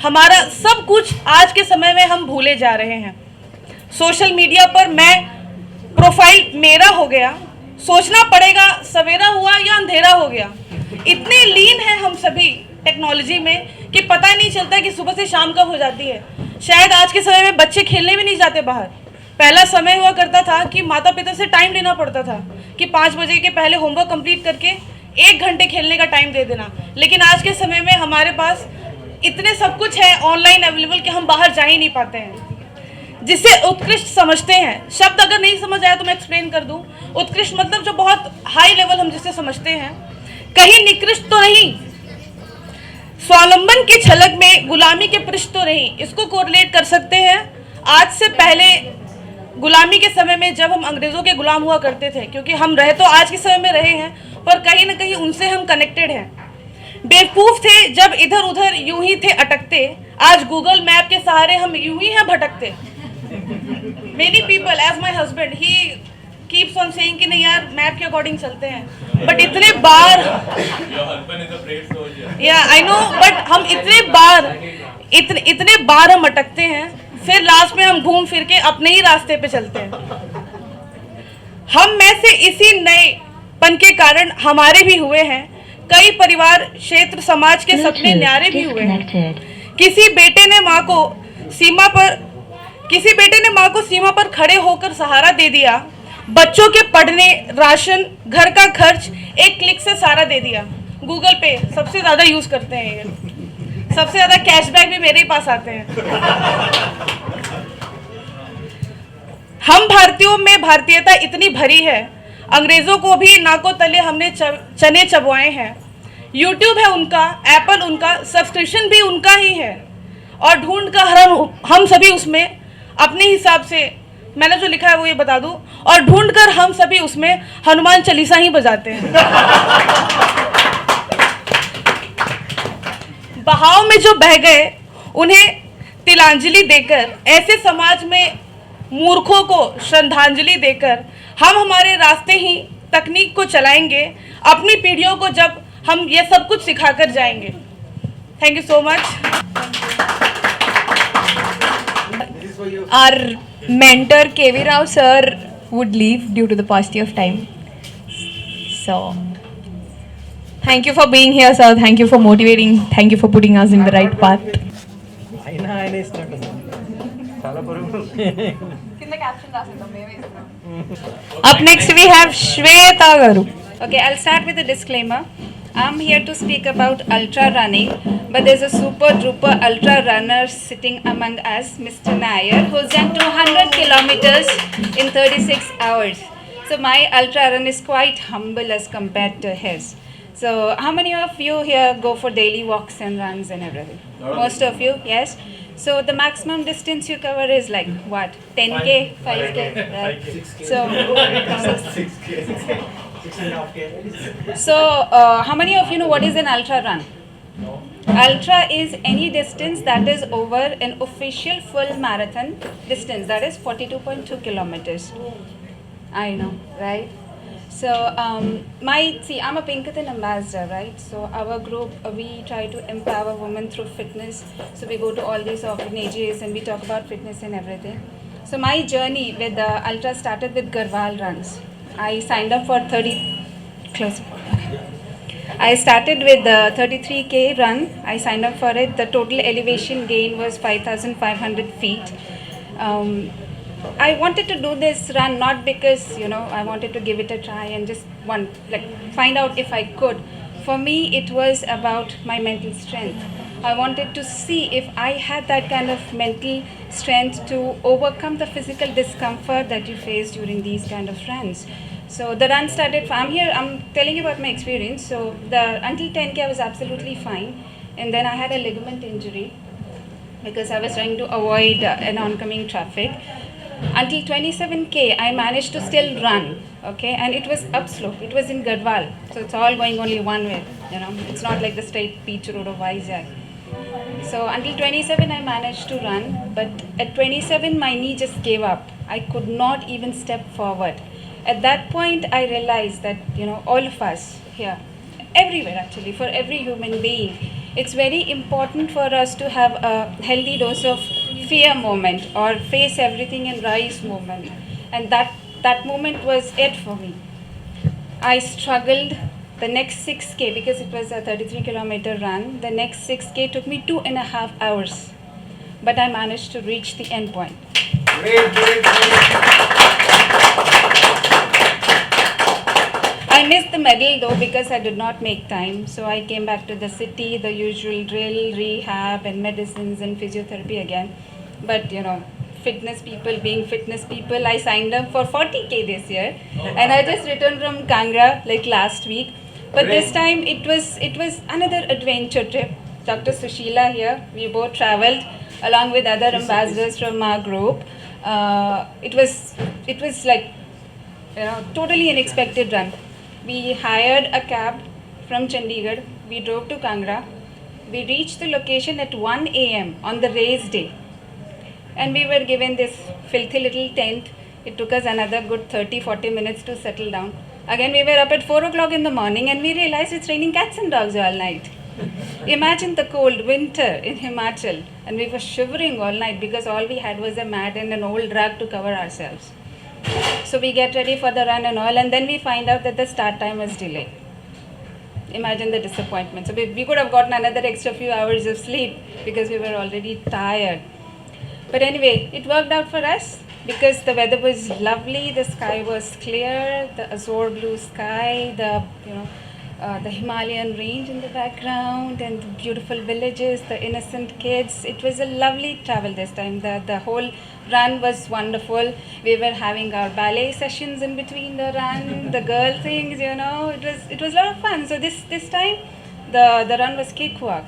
हमारा सब कुछ आज के समय में हम भूले जा रहे हैं. सोशल मीडिया पर मैं प्रोफाइल मेरा हो गया, सोचना पड़ेगा सवेरा हुआ या अंधेरा हो गया. इतने लीन हैं हम सभी टेक्नोलॉजी में कि पता ही नहीं चलता कि सुबह से शाम कब हो जाती है. शायद आज के समय में बच्चे खेलने भी नहीं जाते बाहर. पहला समय हुआ करता था कि माता पिता से टाइम लेना पड़ता था कि 5 बजे के पहले होमवर्क कंप्लीट करके 1 घंटे खेलने का टाइम दे देना. लेकिन आज के समय में हमारे पास इतने सब कुछ है ऑनलाइन अवेलेबल कि हम बाहर जा ही नहीं पाते हैं. जिसे उत्कृष्ट समझते हैं, शब्द अगर नहीं समझ आया तो मैं एक्सप्लेन कर दूं. उत्कृष्ट मतलब जो बहुत हाई लेवल हम जिसे समझते हैं, कहीं निकृष्ट तो नहीं, स्वावलंबन की छलक में गुलामी के पृष्ठ तो नहीं. इसको कोरिलेट कर सकते हैं आज से पहले गुलामी के समय में जब हम अंग्रेज़ों के गुलाम हुआ करते थे, क्योंकि हम रहे तो आज के समय में रहे हैं पर कहीं ना कहीं उनसे हम कनेक्टेड हैं. बेवकूफ़ थे जब इधर उधर यूं ही थे अटकते, आज गूगल मैप के सहारे हम यूं ही हैं भटकते. Many people, as my husband, he keeps on saying कि नहीं यार मैप के अकॉर्डिंग चलते हैं, बट इतने बार I know, बट हम इतने बार हम अटकते हैं, फिर लास्ट में हम घूम फिर के अपने ही रास्ते पे चलते हैं. हम में से इसी नएपन के कारण हमारे भी हुए हैं, कई परिवार, क्षेत्र, समाज के सपने न्यारे भी हुए हैं। किसी बेटे ने माँ को सीमा पर खड़े होकर सहारा दे दिया, बच्चों के पढ़ने, राशन, घर का खर्च एक क्लिक से सारा दे दिया। गूगल पे सबसे ज़्यादा यूज़ करते हैं ये, सबसे ज़्यादा कैशबैक भी मेरे ही पास आते हैं। हम भारतीयों में भारतीयता इतनी भरी है, अंग्रेज़ों को भी नाकों तले हमने चने चबवाए हैं। यूट्यूब है उनका, एप्पल उनका, सब्सक्रिप्शन भी उनका ही है, और ढूंढ कर हम सभी उसमें अपने हिसाब से, मैंने जो लिखा है वो ये बता दूं, और ढूंढकर हम सभी उसमें हनुमान चालीसा ही बजाते हैं। बहाव में जो बह गए उन्हें तिलांजलि देकर, ऐसे समाज में मूर्खों को श्रद्धांजलि देकर हम हमारे रास्ते ही तकनीक को चलाएंगे, अपनी पीढ़ियों को जब हम ये सब कुछ सिखाकर जाएंगे। Thank you so much. Our mentor KV Rao sir would leave due to the paucity of time. So, thank you for being here, sir. Thank you for motivating. Thank you for putting us in the right path. Up next we have Shweta Garu. Okay, I'll start with a disclaimer. I'm here to speak about ultra running, but there's a super duper ultra runner sitting among us, Mr. Nair, who's done 200 kilometers in 36 hours. So my ultra run is quite humble as compared to his. So how many of you here go for daily walks and runs and everything? Most of you, yes? So the maximum distance you cover is like what? 10K, 5K, right? 6K. So how many of you know what is an ultra run? Ultra is any distance that is over an official full marathon distance, that is 42.2 kilometers. I know, right? So I'm a Pinkerton ambassador, right? So our group, we try to empower women through fitness. So we go to all these orphanages and we talk about fitness and everything. So my journey with the ultra started with Garhwal runs. I signed up for I started with the 33K run. I signed up for it. The total elevation gain was 5,500 feet. I wanted to do this run not because, I wanted to give it a try and just find out if I could. For me, it was about my mental strength. I wanted to see if I had that kind of mental strength to overcome the physical discomfort that you face during these kind of runs. So the run started, I'm telling you about my experience. So until 10K I was absolutely fine. And then I had a ligament injury because I was trying to avoid an oncoming traffic. Until 27K I managed to still run, okay? And it was upslope, it was in Garhwal. So it's all going only one way, It's not like the straight beach road of Vizag. So until 27 I managed to run, but at 27 my knee just gave up. I could not even step forward. At that point, I realized that, all of us here, everywhere actually, for every human being, it's very important for us to have a healthy dose of fear moment or face everything and rise moment. And that moment was it for me. I struggled the next 6K because it was a 33-kilometer run. The next 6K took me 2.5 hours, but I managed to reach the end point. I missed the medal though because I did not make time. So I came back to the city, the usual drill, rehab and medicines and physiotherapy again. But fitness people being fitness people, I signed up for 40K this year. And I just returned from Kangra like last week. But this time it was another adventure trip. Dr. Sushila here, we both traveled along with other ambassadors from our group. It was like, totally unexpected run. We hired a cab from Chandigarh. We drove to Kangra. We reached the location at 1 a.m. on the race day. And we were given this filthy little tent. It took us another good 30-40 minutes to settle down. Again, we were up at 4 o'clock in the morning and we realized it's raining cats and dogs all night. Imagine the cold winter in Himachal. And we were shivering all night because all we had was a mat and an old rug to cover ourselves. So we get ready for the run and all, and then we find out that the start time was delayed. Imagine the disappointment. So we could have gotten another extra few hours of sleep because we were already tired. But anyway, it worked out for us because the weather was lovely, the sky was clear, the azure blue sky, the Himalayan range in the background, and the beautiful villages, the innocent kids. It was a lovely travel this time. The whole run was wonderful. We were having our ballet sessions in between the run, the girl things, it was a lot of fun. So this time the run was cakewalk.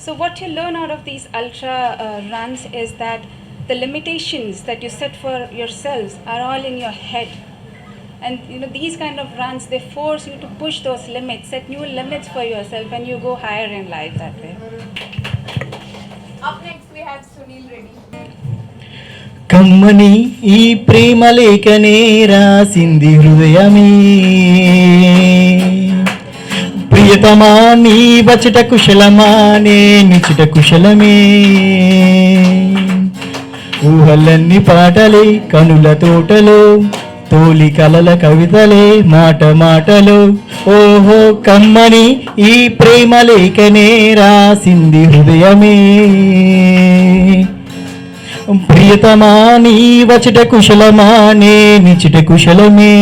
So what you learn out of these ultra runs is that the limitations that you set for yourselves are all in your head. And these kind of runs, they force you to push those limits, set new limits for yourself, and you go higher in life that way. Up next we have Sunil Reddy. కమ్మని ఈ ప్రేమ లేఖనే రాసింది హృదయమే, ప్రియతమా నీ వచట కుశలమా నేనిచుట కుశలమే, ఊహలన్నీ పాటలే కనుల తోటలో, తోలి కలల కవితలే మాట మాటలో, ఓహో కమ్మని ఈ ప్రేమ లేఖనే రాసింది హృదయమే, ప్రియతమా నీ వచట కుశలమా నేనిచుట కుశలమే,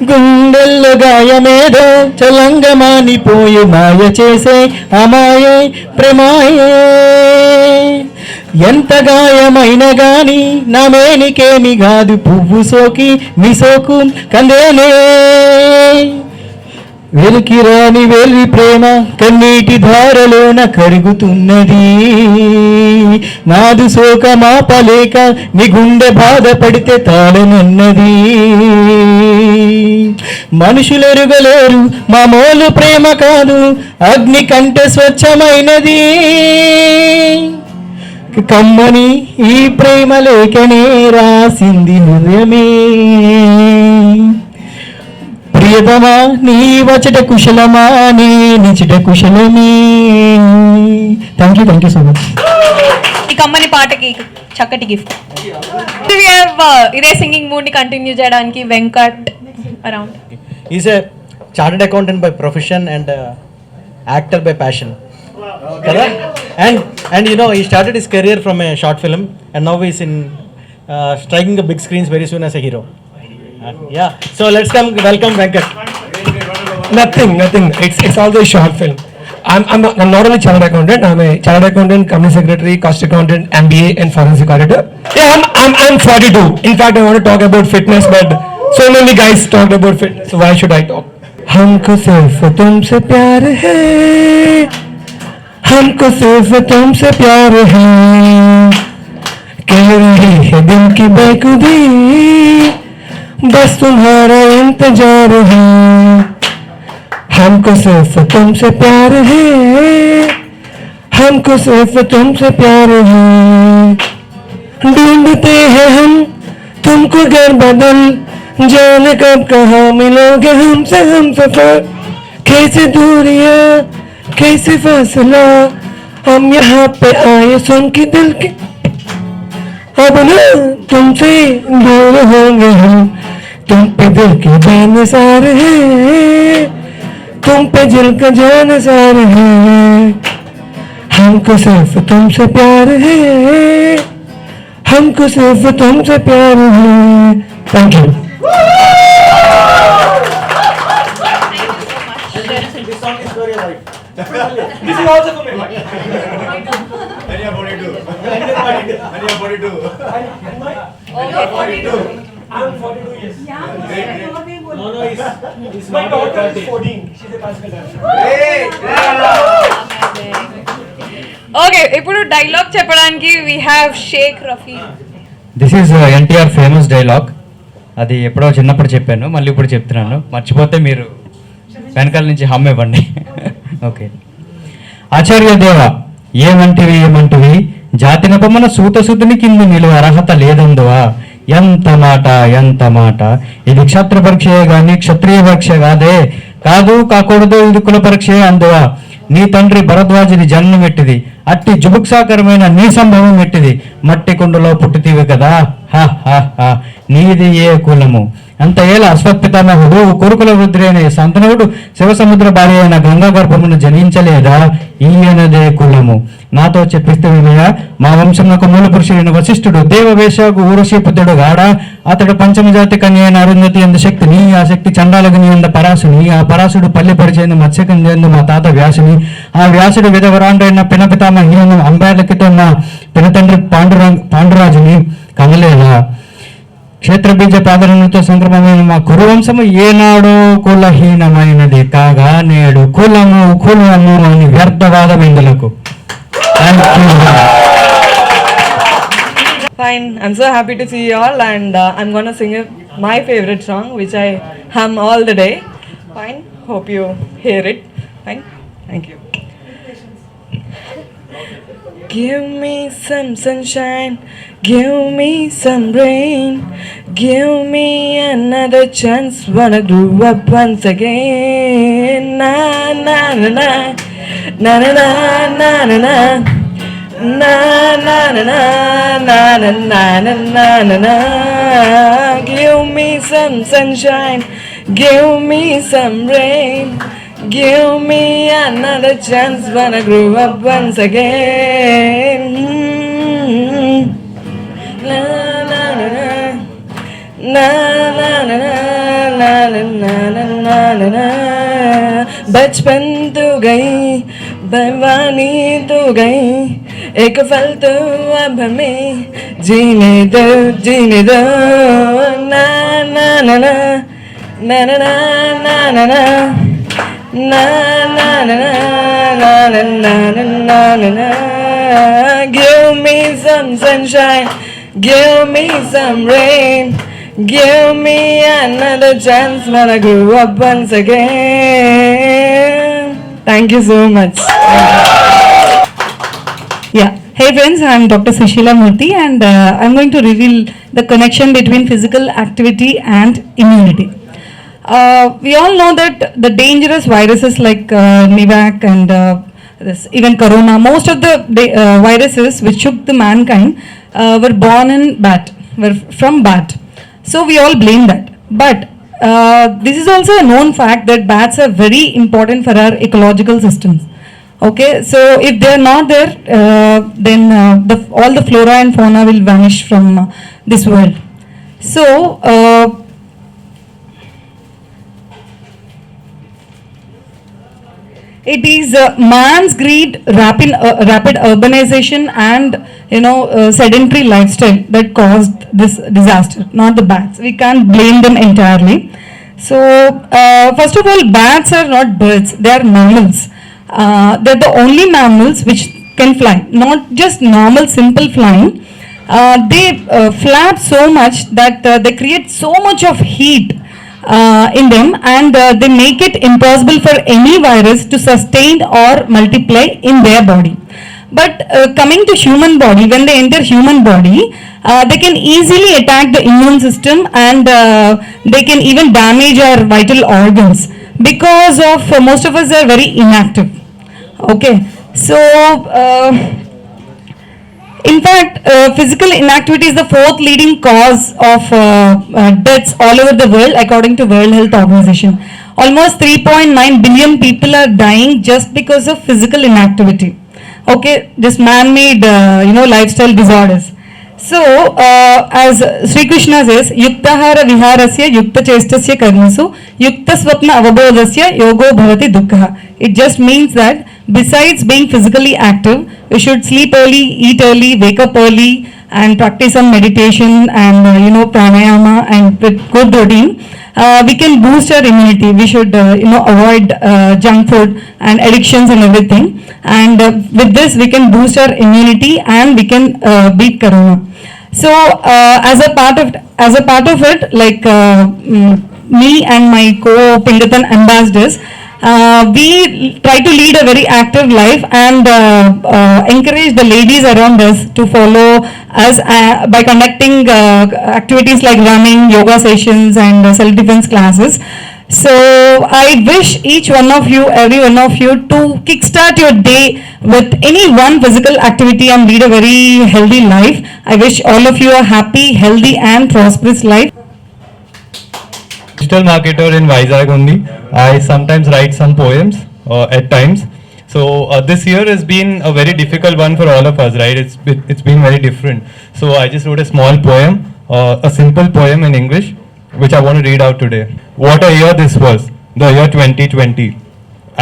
గుండెల్లో గాయమేదో చలంగమానిపోయే మాయ చేసే అమాయే ప్రేమాయే, ఎంత గాయమైన గాని నా మేనికేమి కాదు పువ్వు సోకి నీ సోకు కందేనే, వెలికి రాని వెల్లి ప్రేమ కన్నీటి ధారలోన కరుగుతున్నది, నాదు శోక మాపలేక నీ గుండె బాధపడితే తాళనన్నది, మనుషులెరుగలేరు మామూలు ప్రేమ కాదు అగ్ని కంటే స్వచ్ఛమైనది, కమ్మని ఈ ప్రేమ లేఖనే రాసింది హృదయమే, ప్రియతమా నీ వచట కుశలమా నేనిచుట కుశలమే. Thank you so much. ఈ కమ్మని పాటకి చక్కటి గిఫ్ట్. ఇదే సింగింగ్ మూడ్ ని కంటిన్యూ చేయడానికి Venkat around. He's a chartered accountant by profession and actor by passion. And he started his career from a short film, and now he's in striking the big screens very soon as a hero. Yeah, so let's welcome Venkat. Nothing. It's also a short film. I'm not only chartered accountant. I'm a chartered accountant, company secretary, cost accountant, MBA, and forensic auditor. Yeah, I'm 42. In fact, I want to talk about fitness, but so many guys talked about fitness. So why should I talk? हमको सिर्फ तुमसे प्यार है, हमको सिर्फ तुमसे प्यार है, कह रही है दिल की बेखुदी, बस तुम्हारा इंतजार है, हमको सिर्फ तुमसे प्यार है, हमको सिर्फ तुमसे प्यार है, ढूंढते हैं हम तुमको घर बदल, जाने कब कहाँ मिलोगे हमसे हम सफर, कैसे दूरियां कैसे फासला, हम यहाँ पे आए सुन के दिल के, अब ना तुमसे दूर होंगे हम, तुम पे दिल के बेनिसार है, तुम पे दिल का जानसार है, हमको सिर्फ तुमसे प्यार है, हमको सिर्फ तुमसे प्यार है. Thank you. This song is for your wife. This is also for me. Ania 42. I'm 42 years. No, he's My not daughter is 40. 14. She's a classical dancer. Okay, ఇప్పుడు డైలాగ్ చెప్పడానికి we have Sheikh Rafi. This is NTR famous dialogue. అది ఎప్పుడో చిన్నప్పుడు చెప్పాను, మళ్ళీ ఇప్పుడు చెప్తున్నాను. మర్చిపోతే మీరు వెనకాల నుంచి హమ్ ఇవ్వండి. ఓకే. ఆచార్య దేవ ఏమంటివి జాతినపమన సూతసుతుని కింద నిలువ అర్హత లేదందువా, ఎంత మాట, ఇది క్షత్ర పరీక్షయే గాని క్షత్రియ పరీక్ష కాదు కాకూడదు, ఇది కుల పరీక్షయే అందువా, నీ తండ్రి భరద్వాజుని జన్మం ఎట్టిది, అట్టి జుభుక్సాకరమైన నీ సంభవం ఎట్టిది, మట్టి కుండలో పుట్టితివి కదా హ హ హ నీది ఏ కులము అంత ఏళ్ళ అశ్వత్పితామహుడు కురుకుల వృద్ధుడైన సంతనుడు శివసముద్ర భార్య అయిన గంగా గర్భమును జనించలేదా ఈయనదే కులము నాతో చెప్పిస్తే వినయ మా వంశంలో మూల పురుషుడైన వశిష్ఠుడు దేవవేషకు ఊరశీపుత్రుడు గాడా అతడు పంచమజాతి కన్య అయిన అరుంధతి ఎందు శక్తిని ఆ శక్తి చండాలగని ఎంద పరాశుని ఆ పరాశుడు పల్లె పరిచయం మత్స్యకంజందు మా తాత వ్యాసుని ఆ వ్యాసుడు విధవరాండైన పినపితామహ్యను అంబేర్లకితో నా పినతండ్రి పాండురాజుని కనలేదా క్షేత్రబీజ ప్రాధాన్యతతో సంక్రమమైన మా కురువంశము ఏనాడో కులహీనమైనది కాగా నేడు కులము అని వ్యర్థవాదం ఇందులకు. Fine, I'm so happy to see you all, and I'm gonna sing my favorite song, which I hum all the day. Fine, hope you hear it. Fine, thank you. Give me some sunshine, give me some rain, give me another chance, wanna grow up once again. Na na na na, na na na na na na. Na na na na na na na na na na na. Give me some sunshine, give me some rain, give me another chance, wanna grow up once again. Na na na na na na na na na na na na na. बचपन तो गई बरवानी तो गई एक पल तो अब हमें जीने दो ना ना ना ना ना ना ना ना ना ना na na na na na na na na na na. Give me some sunshine, give me some rain, give me another chance, wanna grow up once again. Thank you so much. Yeah. Hey friends, I'm Dr. Sushila Murthy, and I'm going to reveal the connection between physical activity and immunity. We all know that the dangerous viruses like Nivac and even Corona, most of the viruses which shook the mankind were born in bat, were from bat. So we all blame that. But this is also a known fact that bats are very important for our ecological systems. Okay, so if they are not there, then all the flora and fauna will vanish from this world. So it is man's greed, rapid urbanization, and sedentary lifestyle that caused this disaster, not the bats. We can't blame them entirely. So first of all, bats are not birds; they are mammals. They're the only mammals which can fly, not just normal simple flying. They flap so much that they create so much of heat in them, and they make it impossible for any virus to sustain or multiply in their body. But coming to human body, when they enter human body, they can easily attack the immune system, and they can even damage our vital organs because of most of us are very inactive. Okay, so in fact, physical inactivity is the fourth leading cause of deaths all over the world, according to World Health Organization. Almost 3.9 billion people are dying just because of physical inactivity. Okay, just man-made, lifestyle disorders. So, as Sri Krishna says, Yuktahara Viharasya Yukta Chestasya Karmasu Yukta Swapna Avabodhasya Yogo Bhavati Dukkha. It just means that besides being physically active, we should sleep early, eat early, wake up early, and practice some meditation and pranayama and with good routine. We can boost our immunity. We should avoid junk food and addictions and everything. And with this, we can boost our immunity and we can beat corona. So as a part of it, like me and my co-Pingathan ambassadors, we try to lead a very active life and encourage the ladies around us to follow us by conducting activities like running, yoga sessions and self-defense classes. So I wish each one of you, every one of you, to kickstart your day with any one physical activity and lead a very healthy life. I wish all of you a happy, healthy and prosperous life. Digital marketer in Vizag only. I sometimes write some poems at times. So this year has been a very difficult one for all of us, right? It's been very different. So I just wrote a small poem, a simple poem in English, which I want to read out today. What a year this was, the year 2020.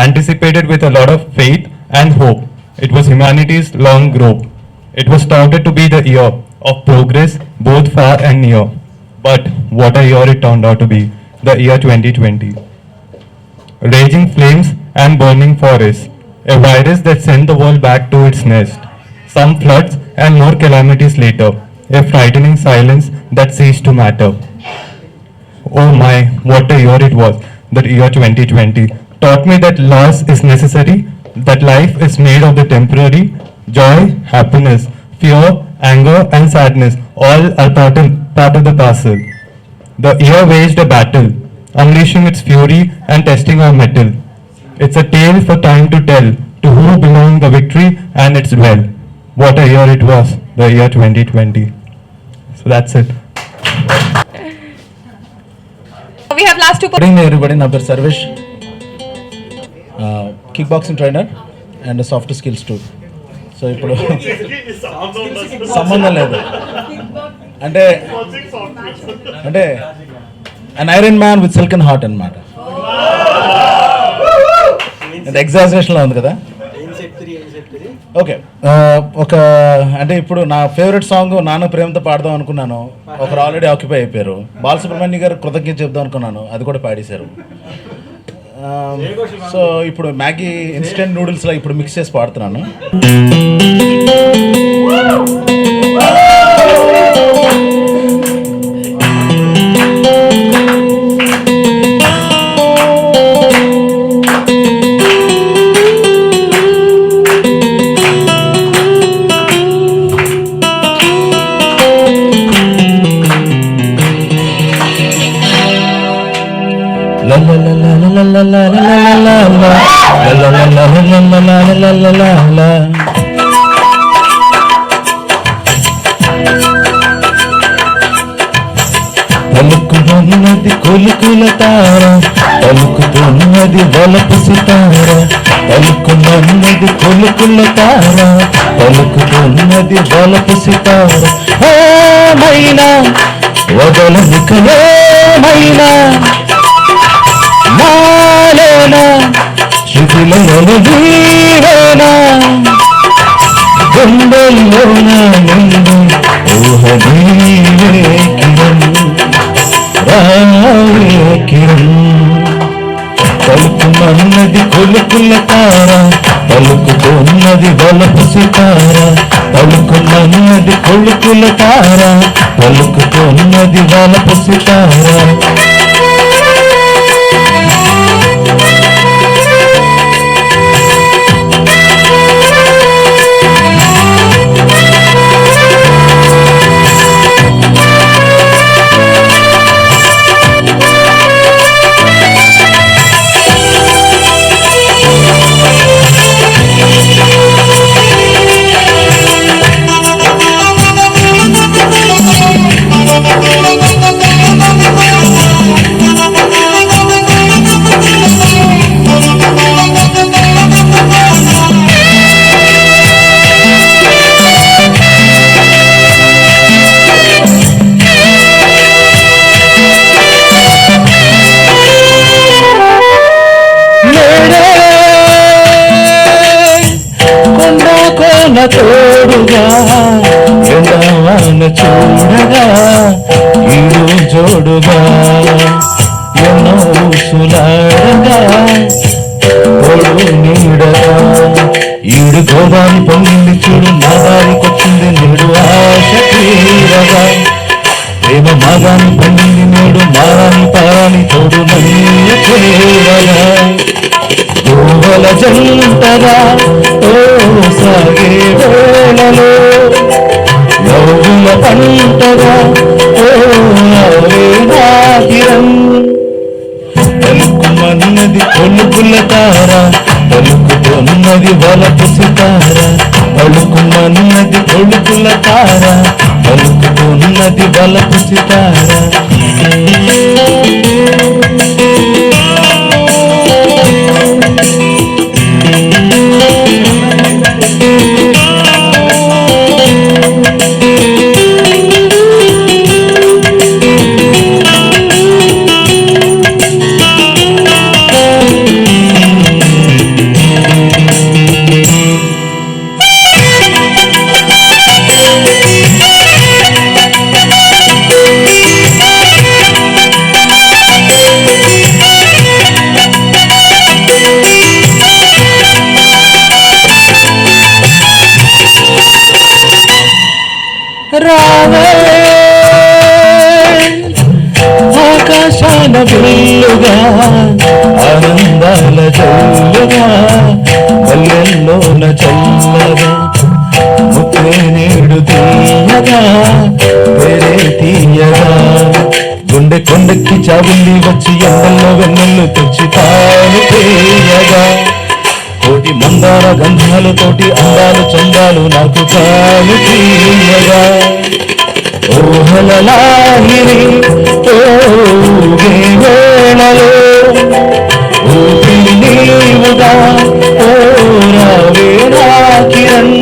Anticipated with a lot of faith and hope. It was humanity's long grope. It was touted to be the year of progress, both far and near. But what a year it turned out to be, the year 2020. Raging flames and burning forests, a virus that sent the world back to its nest. Some floods and more calamities later, a frightening silence that ceased to matter. Oh my, what a year it was, that year 2020. Taught me that loss is necessary, that life is made of the temporary. Joy, happiness, fear, anger and sadness, all are part of the parcel. The year waged a battle, unleashing its fury and testing our mettle. It's a tale for time to tell, to who belong the victory and its dwell. What a year it was, the year 2020. So that's it. We have last two. Good evening everybody, నా పేరు Sarvesh, kick boxing trainer and soft skills two. So ఇప్పుడు సంబంధం లేదు అంటే అన్ iron man with సిల్కన్ heart అనమాట. ఎగ్జాజరేషన్లో ఉంది కదా. Okay, ఒక అంటే ఇప్పుడు నా ఫేవరెట్ సాంగ్ నాన్న ప్రేమతో పాడదాం అనుకున్నాను, ఒకరు ఆల్రెడీ ఆక్యుపై అయిపోయారు. బాలసుబ్రహ్మణ్య గారు కృతజ్ఞత చెప్దాం అనుకున్నాను, అది కూడా పాడేశారు. సో ఇప్పుడు మ్యాగీ ఇన్స్టెంట్ నూడిల్స్లో ఇప్పుడు మిక్స్ చేసి పాడుతున్నాను. పలుకుతున్నది కొలుకుల తార, పలుకుతున్నది వలపు సితార. పలుకుతున్నది కొలుకుల తార, పలుకుతున్నది వలపు సితార. ఏమైనా వదలనిక, ఏమైనా మాలేనా శృతిలోని వీరేనా. గుండెల్లోన నిండు ఊహ నీవే కిరణ్, రావే కిరణ్. పలుకుమన్నది కొలుకుల తార, పలుకుతున్నది వలపు సితార. పలుకుమన్నది కొలుకుల తార, పలుకుతున్నది వలపు సితార. తోడుగా ఎండవాన చూడగా ఈడు జోడుగా ఎన్నో ఊసులాడగా తోడు నీడగా ఈడు గోదావరి పొంగింది చూడు మాదారికొచ్చింది నేడు ఆశ తీరగా. ప్రేమ మాదాన్ని పొంగింది నేడు మారాని పారాని తోడు నన్ను చేరగా. గోవల జంటగా ఓ సాగే వేళలో నవ్వుల పంటగా ఓ నా కిరణ్. పలుకుమన్నది కొలుకుల తార పలుకుతున్నది వలపు సితార పలుకుమన్నది కొలుకుల తార పలుకుతున్నది వలపు సితార రావే ఆకాశాల వెల్లుగా ఆనందాల జల్లుగా పల్లెల్లోన చల్లగా ముప్పే నేడు తీయగా పేరే తీయగా గుండె కొండెక్కి చావుండి వచ్చి ఎండల్లో వెన్నెల్లు తెచ్చి తాను తీయగా కోటి మందార గంధాలతోటి అందాలు చందాలు నాకు తాను తీయగా ఓహలలాహిరి ఓగే వేళలో ఊపిరి నీవుగా ఓ రావే నా కిరణ్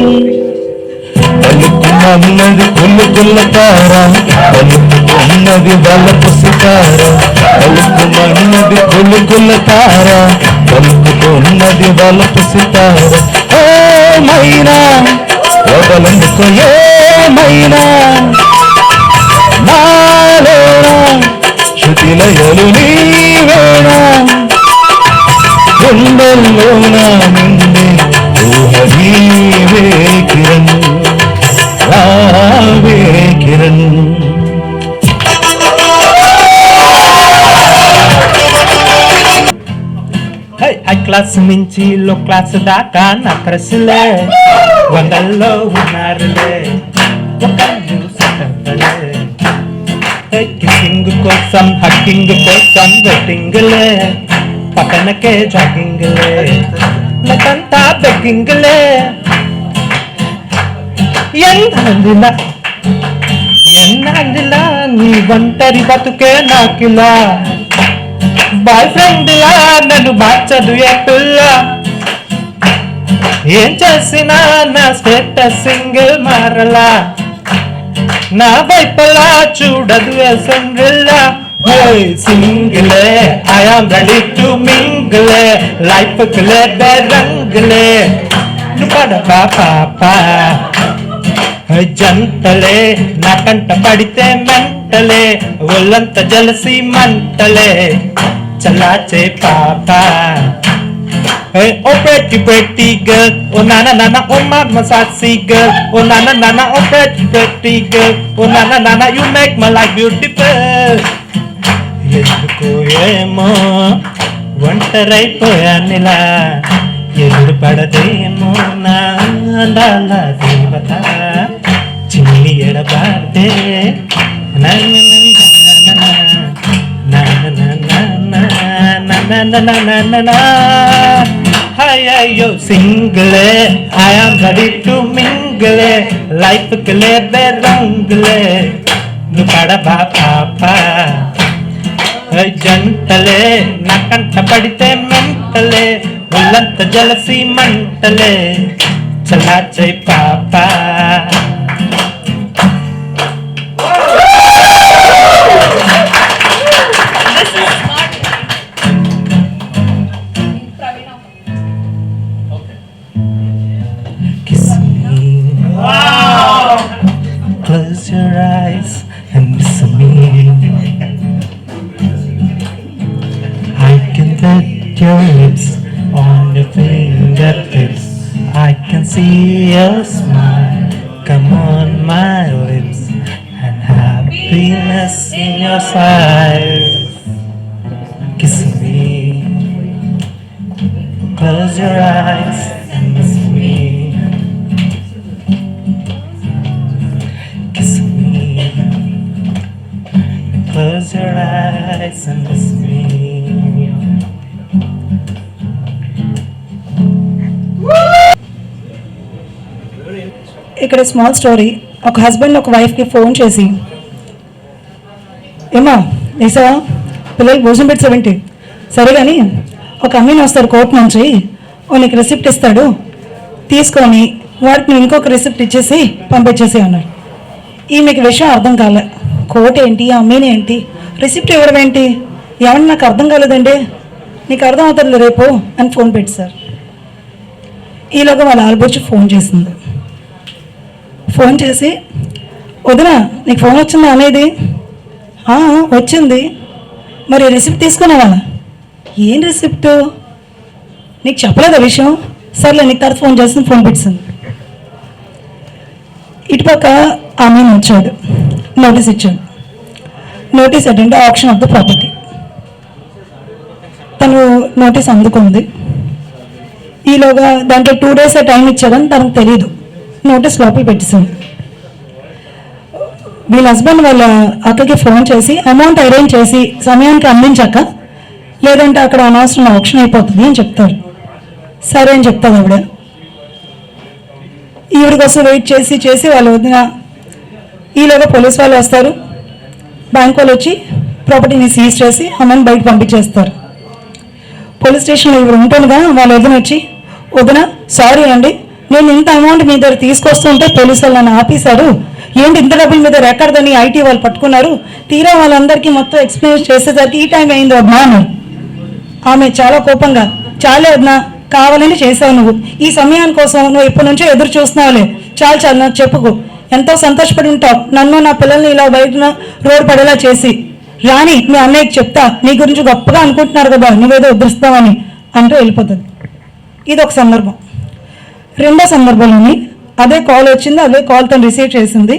పలుకుమన్నది కొలుకుల తార పలుకుతున్నది వలపు సితార పలుకుమన్నది కొలుకుల తార పలుకుతున్నది వలపు సితార ఓ మైనా వదలందుకు ఏమైనా నాలోనా శృతిలయలు నీవేనా గుండెల్లోనా నిండే ఊహ నీవే కిరణ్ రావే కిరణ్ హై క్లాస్ నుంచి లో క్లాస్ దాకా నా క్రస్లే వందల్లో ఉన్నారులే కిస్సింగ్ కోసం హక్కింగ్ కోసం వెట్టింగ్లే పక్కనకే జాగింగ్లే నాకంతా బెగ్గింగ్లే ఎన్నాళ్ళిలా నీ ఒంటరి బతుకే నాకిలా బాయ్ ఫ్రెండ్ లా నన్ను మార్చదు ఏ పిల్ల ఏం చేసినా నా స్టేటస్ సింగిల్ మారలా నా వైపులా చూడదు ఏ సంగిల్లా సింగిలే ఐ ఆమ్ రెడీ టు మింగిలే లైఫ్ కిలే బెరంగిలే పడపా పాపా జంటలే నా కంట పడితే మెంటలే ఒళ్ళంత జలసి మంటలే చల్లాచే పాపా oh pretty girl, oh nana nana, oh mama sassy girl, oh nana nana, oh pretty girl, oh nana nana, you make my life beautiful. ఎందుకో ఏమో ఒంటరైపోయానిలా ఎదురు పడదేమో నా అందాల దేవత చిన్ని ఎడబాటే అయ్యో సింగిలే ఐ ఆమ్ రెడీ టు మింగిలే లైఫ్ కిలే బెరంగులే నువ్వు పడబా పాప జంటలే నా కంట పడితే మెంటలే ఒళ్ళంత జలసి మంటలే చల్లాచై పాప Close your eyes and listen me. I can touch your lips on your fingertips. I can see your smile come on my lips and happiness in your eyes. Kiss me. Close your eyes and listen me. Close your eyes and miss me. ఇక్కడ small story. ఒక husband ఒక వైఫ్కి phone చేసి, ఏమా వేసావా పిల్లలకి భోజనం పెట్టేసేవేంటి, సరే కానీ ఒక అమ్మాయిని వస్తాడు కోర్టు నుంచి, నీకు రిసిప్ట్ ఇస్తాడు తీసుకొని వాడికి నువ్వు ఇంకొక రిసిప్ట్ ఇచ్చేసి పంపించేసి అన్నాడు. ఈమెకి విషయం అర్థం కాలే, కోర్టు ఏంటి అమ్మాయిని ఏంటి రిసిప్ట్ ఇవ్వడం ఏంటి, ఏమన్నా నాకు అర్థం కాలేదండి, నీకు అర్థం అవుతుంది రేపు అని ఫోన్ పెట్టి సార్. ఈలోగా వాళ్ళ ఆల్బొచ్చి ఫోన్ చేసింది. ఫోన్ చేసి, వదిన నీకు ఫోన్ వచ్చిందా అనేది, వచ్చింది, మరి రిసిప్ట్ తీసుకున్నావా, ఏం రిసిప్టు నీకు చెప్పలేదా విషయం, సర్లే నీకు తర్వాత ఫోన్ చేసింది ఫోన్ పెట్టింది. ఇటుపక్క ఆమె వచ్చాడు, నోటీస్ ఇచ్చాడు. నోటీస్ ఏంటంటే ఆప్షన్ ఆఫ్ ద ప్రాపర్టీ. తను నోటీస్ అందుకుంది. ఈలోగా దాంట్లో 2 days టైం ఇచ్చారని తనకు తెలియదు, నోటీస్ లోపల పెట్టేసింది. వీళ్ళ హస్బెండ్ వాళ్ళ అక్కకి ఫోన్ చేసి అమౌంట్ అరేంజ్ చేసి సమయానికి అందించాక, లేదంటే అక్కడ అనవసరం ఆప్షన్ అయిపోతుంది అని చెప్తారు. సరే అని చెప్తారు ఆవిడ. ఈవిడ కోసం వెయిట్ చేసి చేసి వాళ్ళు వదిన, ఈలోగా పోలీస్ వాళ్ళు వస్తారు, బ్యాంక్ వాళ్ళు వచ్చి ప్రాపర్టీని సీజ్ చేసి అమౌంట్ బయట పంపించేస్తారు. పోలీస్ స్టేషన్లో ఈవిడ ఉంటుండగా వాళ్ళ వదిన వచ్చి, వదిన సారీ అండి, నేను ఇంత అమౌంట్ మీ దగ్గర తీసుకొస్తుంటే పోలీసు వాళ్ళు నన్ను ఆపేశారు, ఏంటి ఇంత డబ్బులు మీద ఎక్కడదని ఐటీ వాళ్ళు పట్టుకున్నారు, తీరా వాళ్ళందరికీ మొత్తం ఎక్స్ప్లెయిన్ చేసేసరికి ఈ టైం అయింది వదినా అన్నారు. ఆమె చాలా కోపంగా, చాలే వదినా కావాలని చేసావు, నువ్వు ఈ సమయాని కోసం నువ్వు ఎప్పటి నుంచో ఎదురు చూస్తున్నావులే, చాలు చాలు నాకు చెప్పుకో, ఎంతో సంతోషపడి ఉంటావు నన్ను నా పిల్లల్ని ఇలా బయట రోడ్ పడేలా చేసి, రాని మీ అన్నయ్యకి చెప్తా, నీ గురించి గొప్పగా అనుకుంటున్నారు కదా నువ్వేదో ఉద్ధరిస్తావని అంటూ వెళ్ళిపోతుంది. ఇది ఒక సందర్భం. రెండో సందర్భంలోని అదే కాల్ వచ్చింది, అదే కాల్ తను రిసీవ్ చేసింది.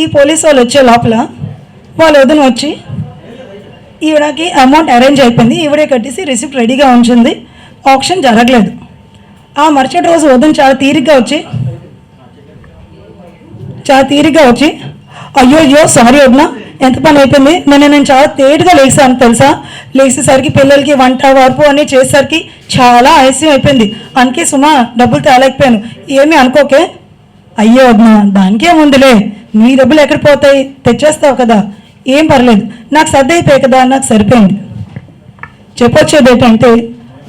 ఈ పోలీసు వాళ్ళు వచ్చే లోపల వాళ్ళ వదిన వచ్చి, ఈవిడకి అమౌంట్ అరేంజ్ అయిపోయింది, ఈవిడే కట్టేసి రిసిప్ట్ రెడీగా ఉంచింది, ఆప్షన్ జరగలేదు. ఆ మరుసటి రోజు వదిన చాలా తీరిగ్గా వచ్చి అయ్యో సారీ వదిన, ఎంత పని అయిపోయింది, నేను చాలా తేటుగా లేచాను తెలుసా, లేచేసరికి పిల్లలకి వంట వార్పు అన్నీ చేసేసరికి చాలా ఆలస్యం అయిపోయింది, అందుకే సుమా డబ్బులు తేలేకపోయాను, ఏమీ అనుకోకే. అయ్యో వదిన దానికేముందిలే, నీ డబ్బులు ఎక్కడ పోతాయి, తెచ్చేస్తావు కదా, ఏం పర్లేదు, నాకు సర్ది అయిపోయాయి కదా, నాకు సరిపోయింది. చెప్పొచ్చేది ఏంటంటే,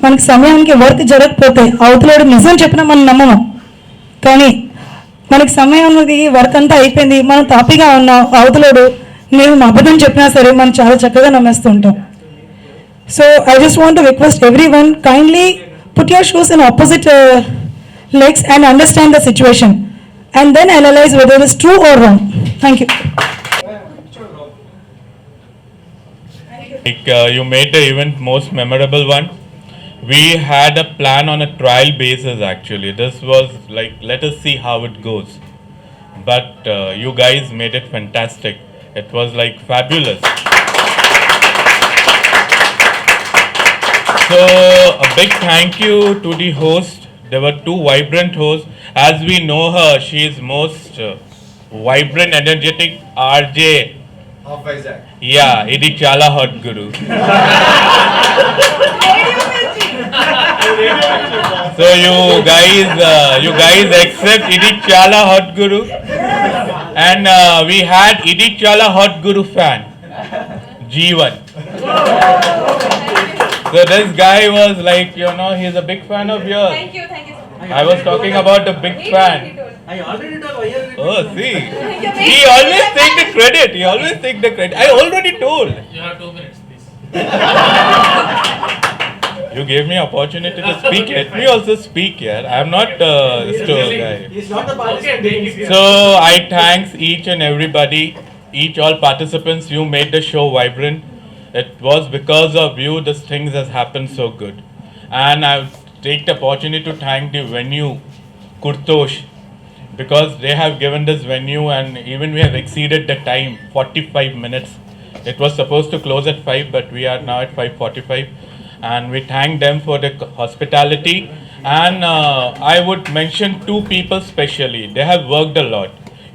మనకి సమయానికి వర్క్ జరగకపోతే అవతలోడు నిజం చెప్పినా మనం నమ్మము, కానీ మనకి సమయానికి వర్క్ అంతా అయిపోయింది, మనం తాపిగా ఉన్నాం, అవతలోడు నేను అబద్ధం చెప్పినా సరే మనం చాలా చక్కగా నమ్మేస్తూ ఉంటాం. So I just want to request every one, kindly put your shoes in opposite legs and understand the situation and then analyze whether it is true or wrong. Thank you. You made the event most memorable one. We had a plan on a trial basis actually. This was like, let us see how it goes. But you guys made it fantastic. It was like fabulous. So a big thank you to the host. There were 2 vibrant hosts. As we know her, she is most vibrant, energetic RJ. Of Vizag. Yeah, Idi Chala Hot Guru. So you guys accept Idi Chala Hot Guru, and we had Idi Chala Hot Guru fan, Jeevan. So this guy was like, he's a big fan of yours. Thank you. I was talking about the big fan. I already told. Oh, see. He always take the credit. I already told. You have 2 minutes, please. You gave me opportunity to speak. Let me also speak here. I am not a store guy. He's not the participant. So I thanks each and everybody, all participants. You made the show vibrant. It was because of you this things has happened so good. And I take the opportunity to thank the venue, Kurtosh, because they have given this venue, and even we have exceeded the time, 45 minutes. It was supposed to close at 5, but we are now at 5:45. And we thank them for the hospitality. And I would mention 2 people specially. They have worked a lot.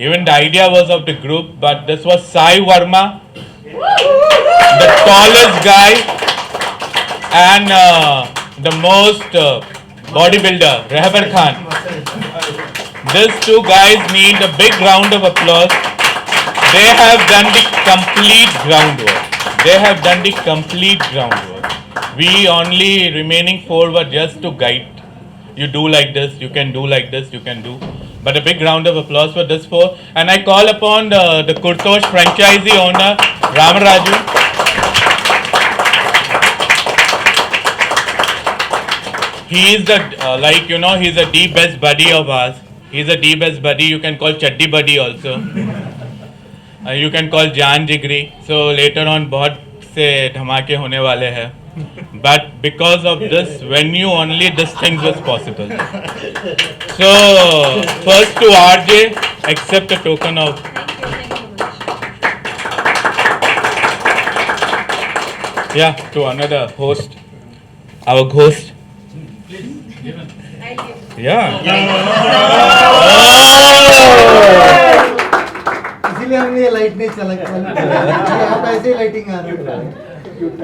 Even the idea was of the group, but this was Sai Verma, the tallest guy, and the most bodybuilder, Rehbar Khan. These two guys need a big round of applause. They have done the complete groundwork. They have done the complete groundwork. We only remaining four were just to guide. You do like this, you can do like this, you can do. But a big round of applause for this four. And I call upon the Kurtosh franchisee owner, Ramaraju. He is the, he's a deep best buddy of ours. He's a deep best buddy. You can call Chaddi buddy also. You can call Jaan Jigri. So later on, बहुत से धमाके होने वाले हैं. But because of this venue only, this things was possible. So first to RJ, accept a token of. Yeah, to another host, our host. Yeah. इसीलिए हमने ये light नहीं चला आप ऐसे ही लाइटिंग आ रही है Cute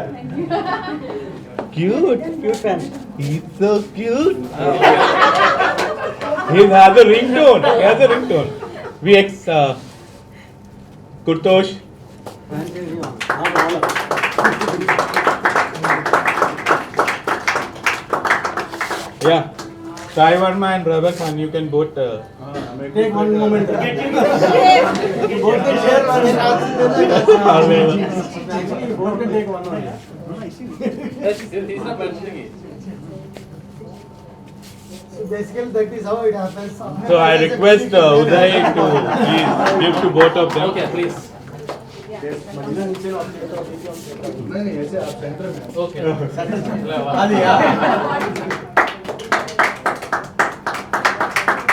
man. He's so cute. He has a ringtone. We Kurtosh. Yeah. Sai Verma and Ravi Khan, you can both. Take one moment. So basically that is how it happens. So I request Uday to please give to both of them. Okay, please.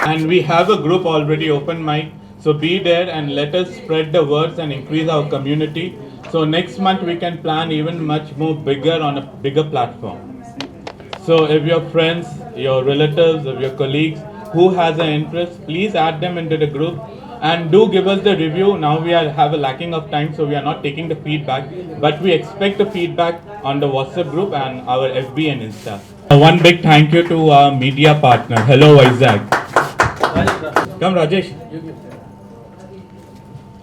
And we have a group already open mic. So be there and let us spread the words and increase our community. So next month we can plan even much more bigger on a bigger platform. So if your friends, your relatives, if your colleagues who has an interest, please add them into the group and do give us the review. Now we have a lacking of time, so we are not taking the feedback, but we expect the feedback on the WhatsApp group and our FB and Insta. One big thank you to our media partner, Hello Vizag. Come Rajesh.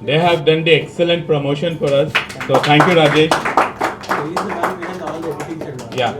They have done the excellent promotion for us. So thank you Rajesh. Yeah.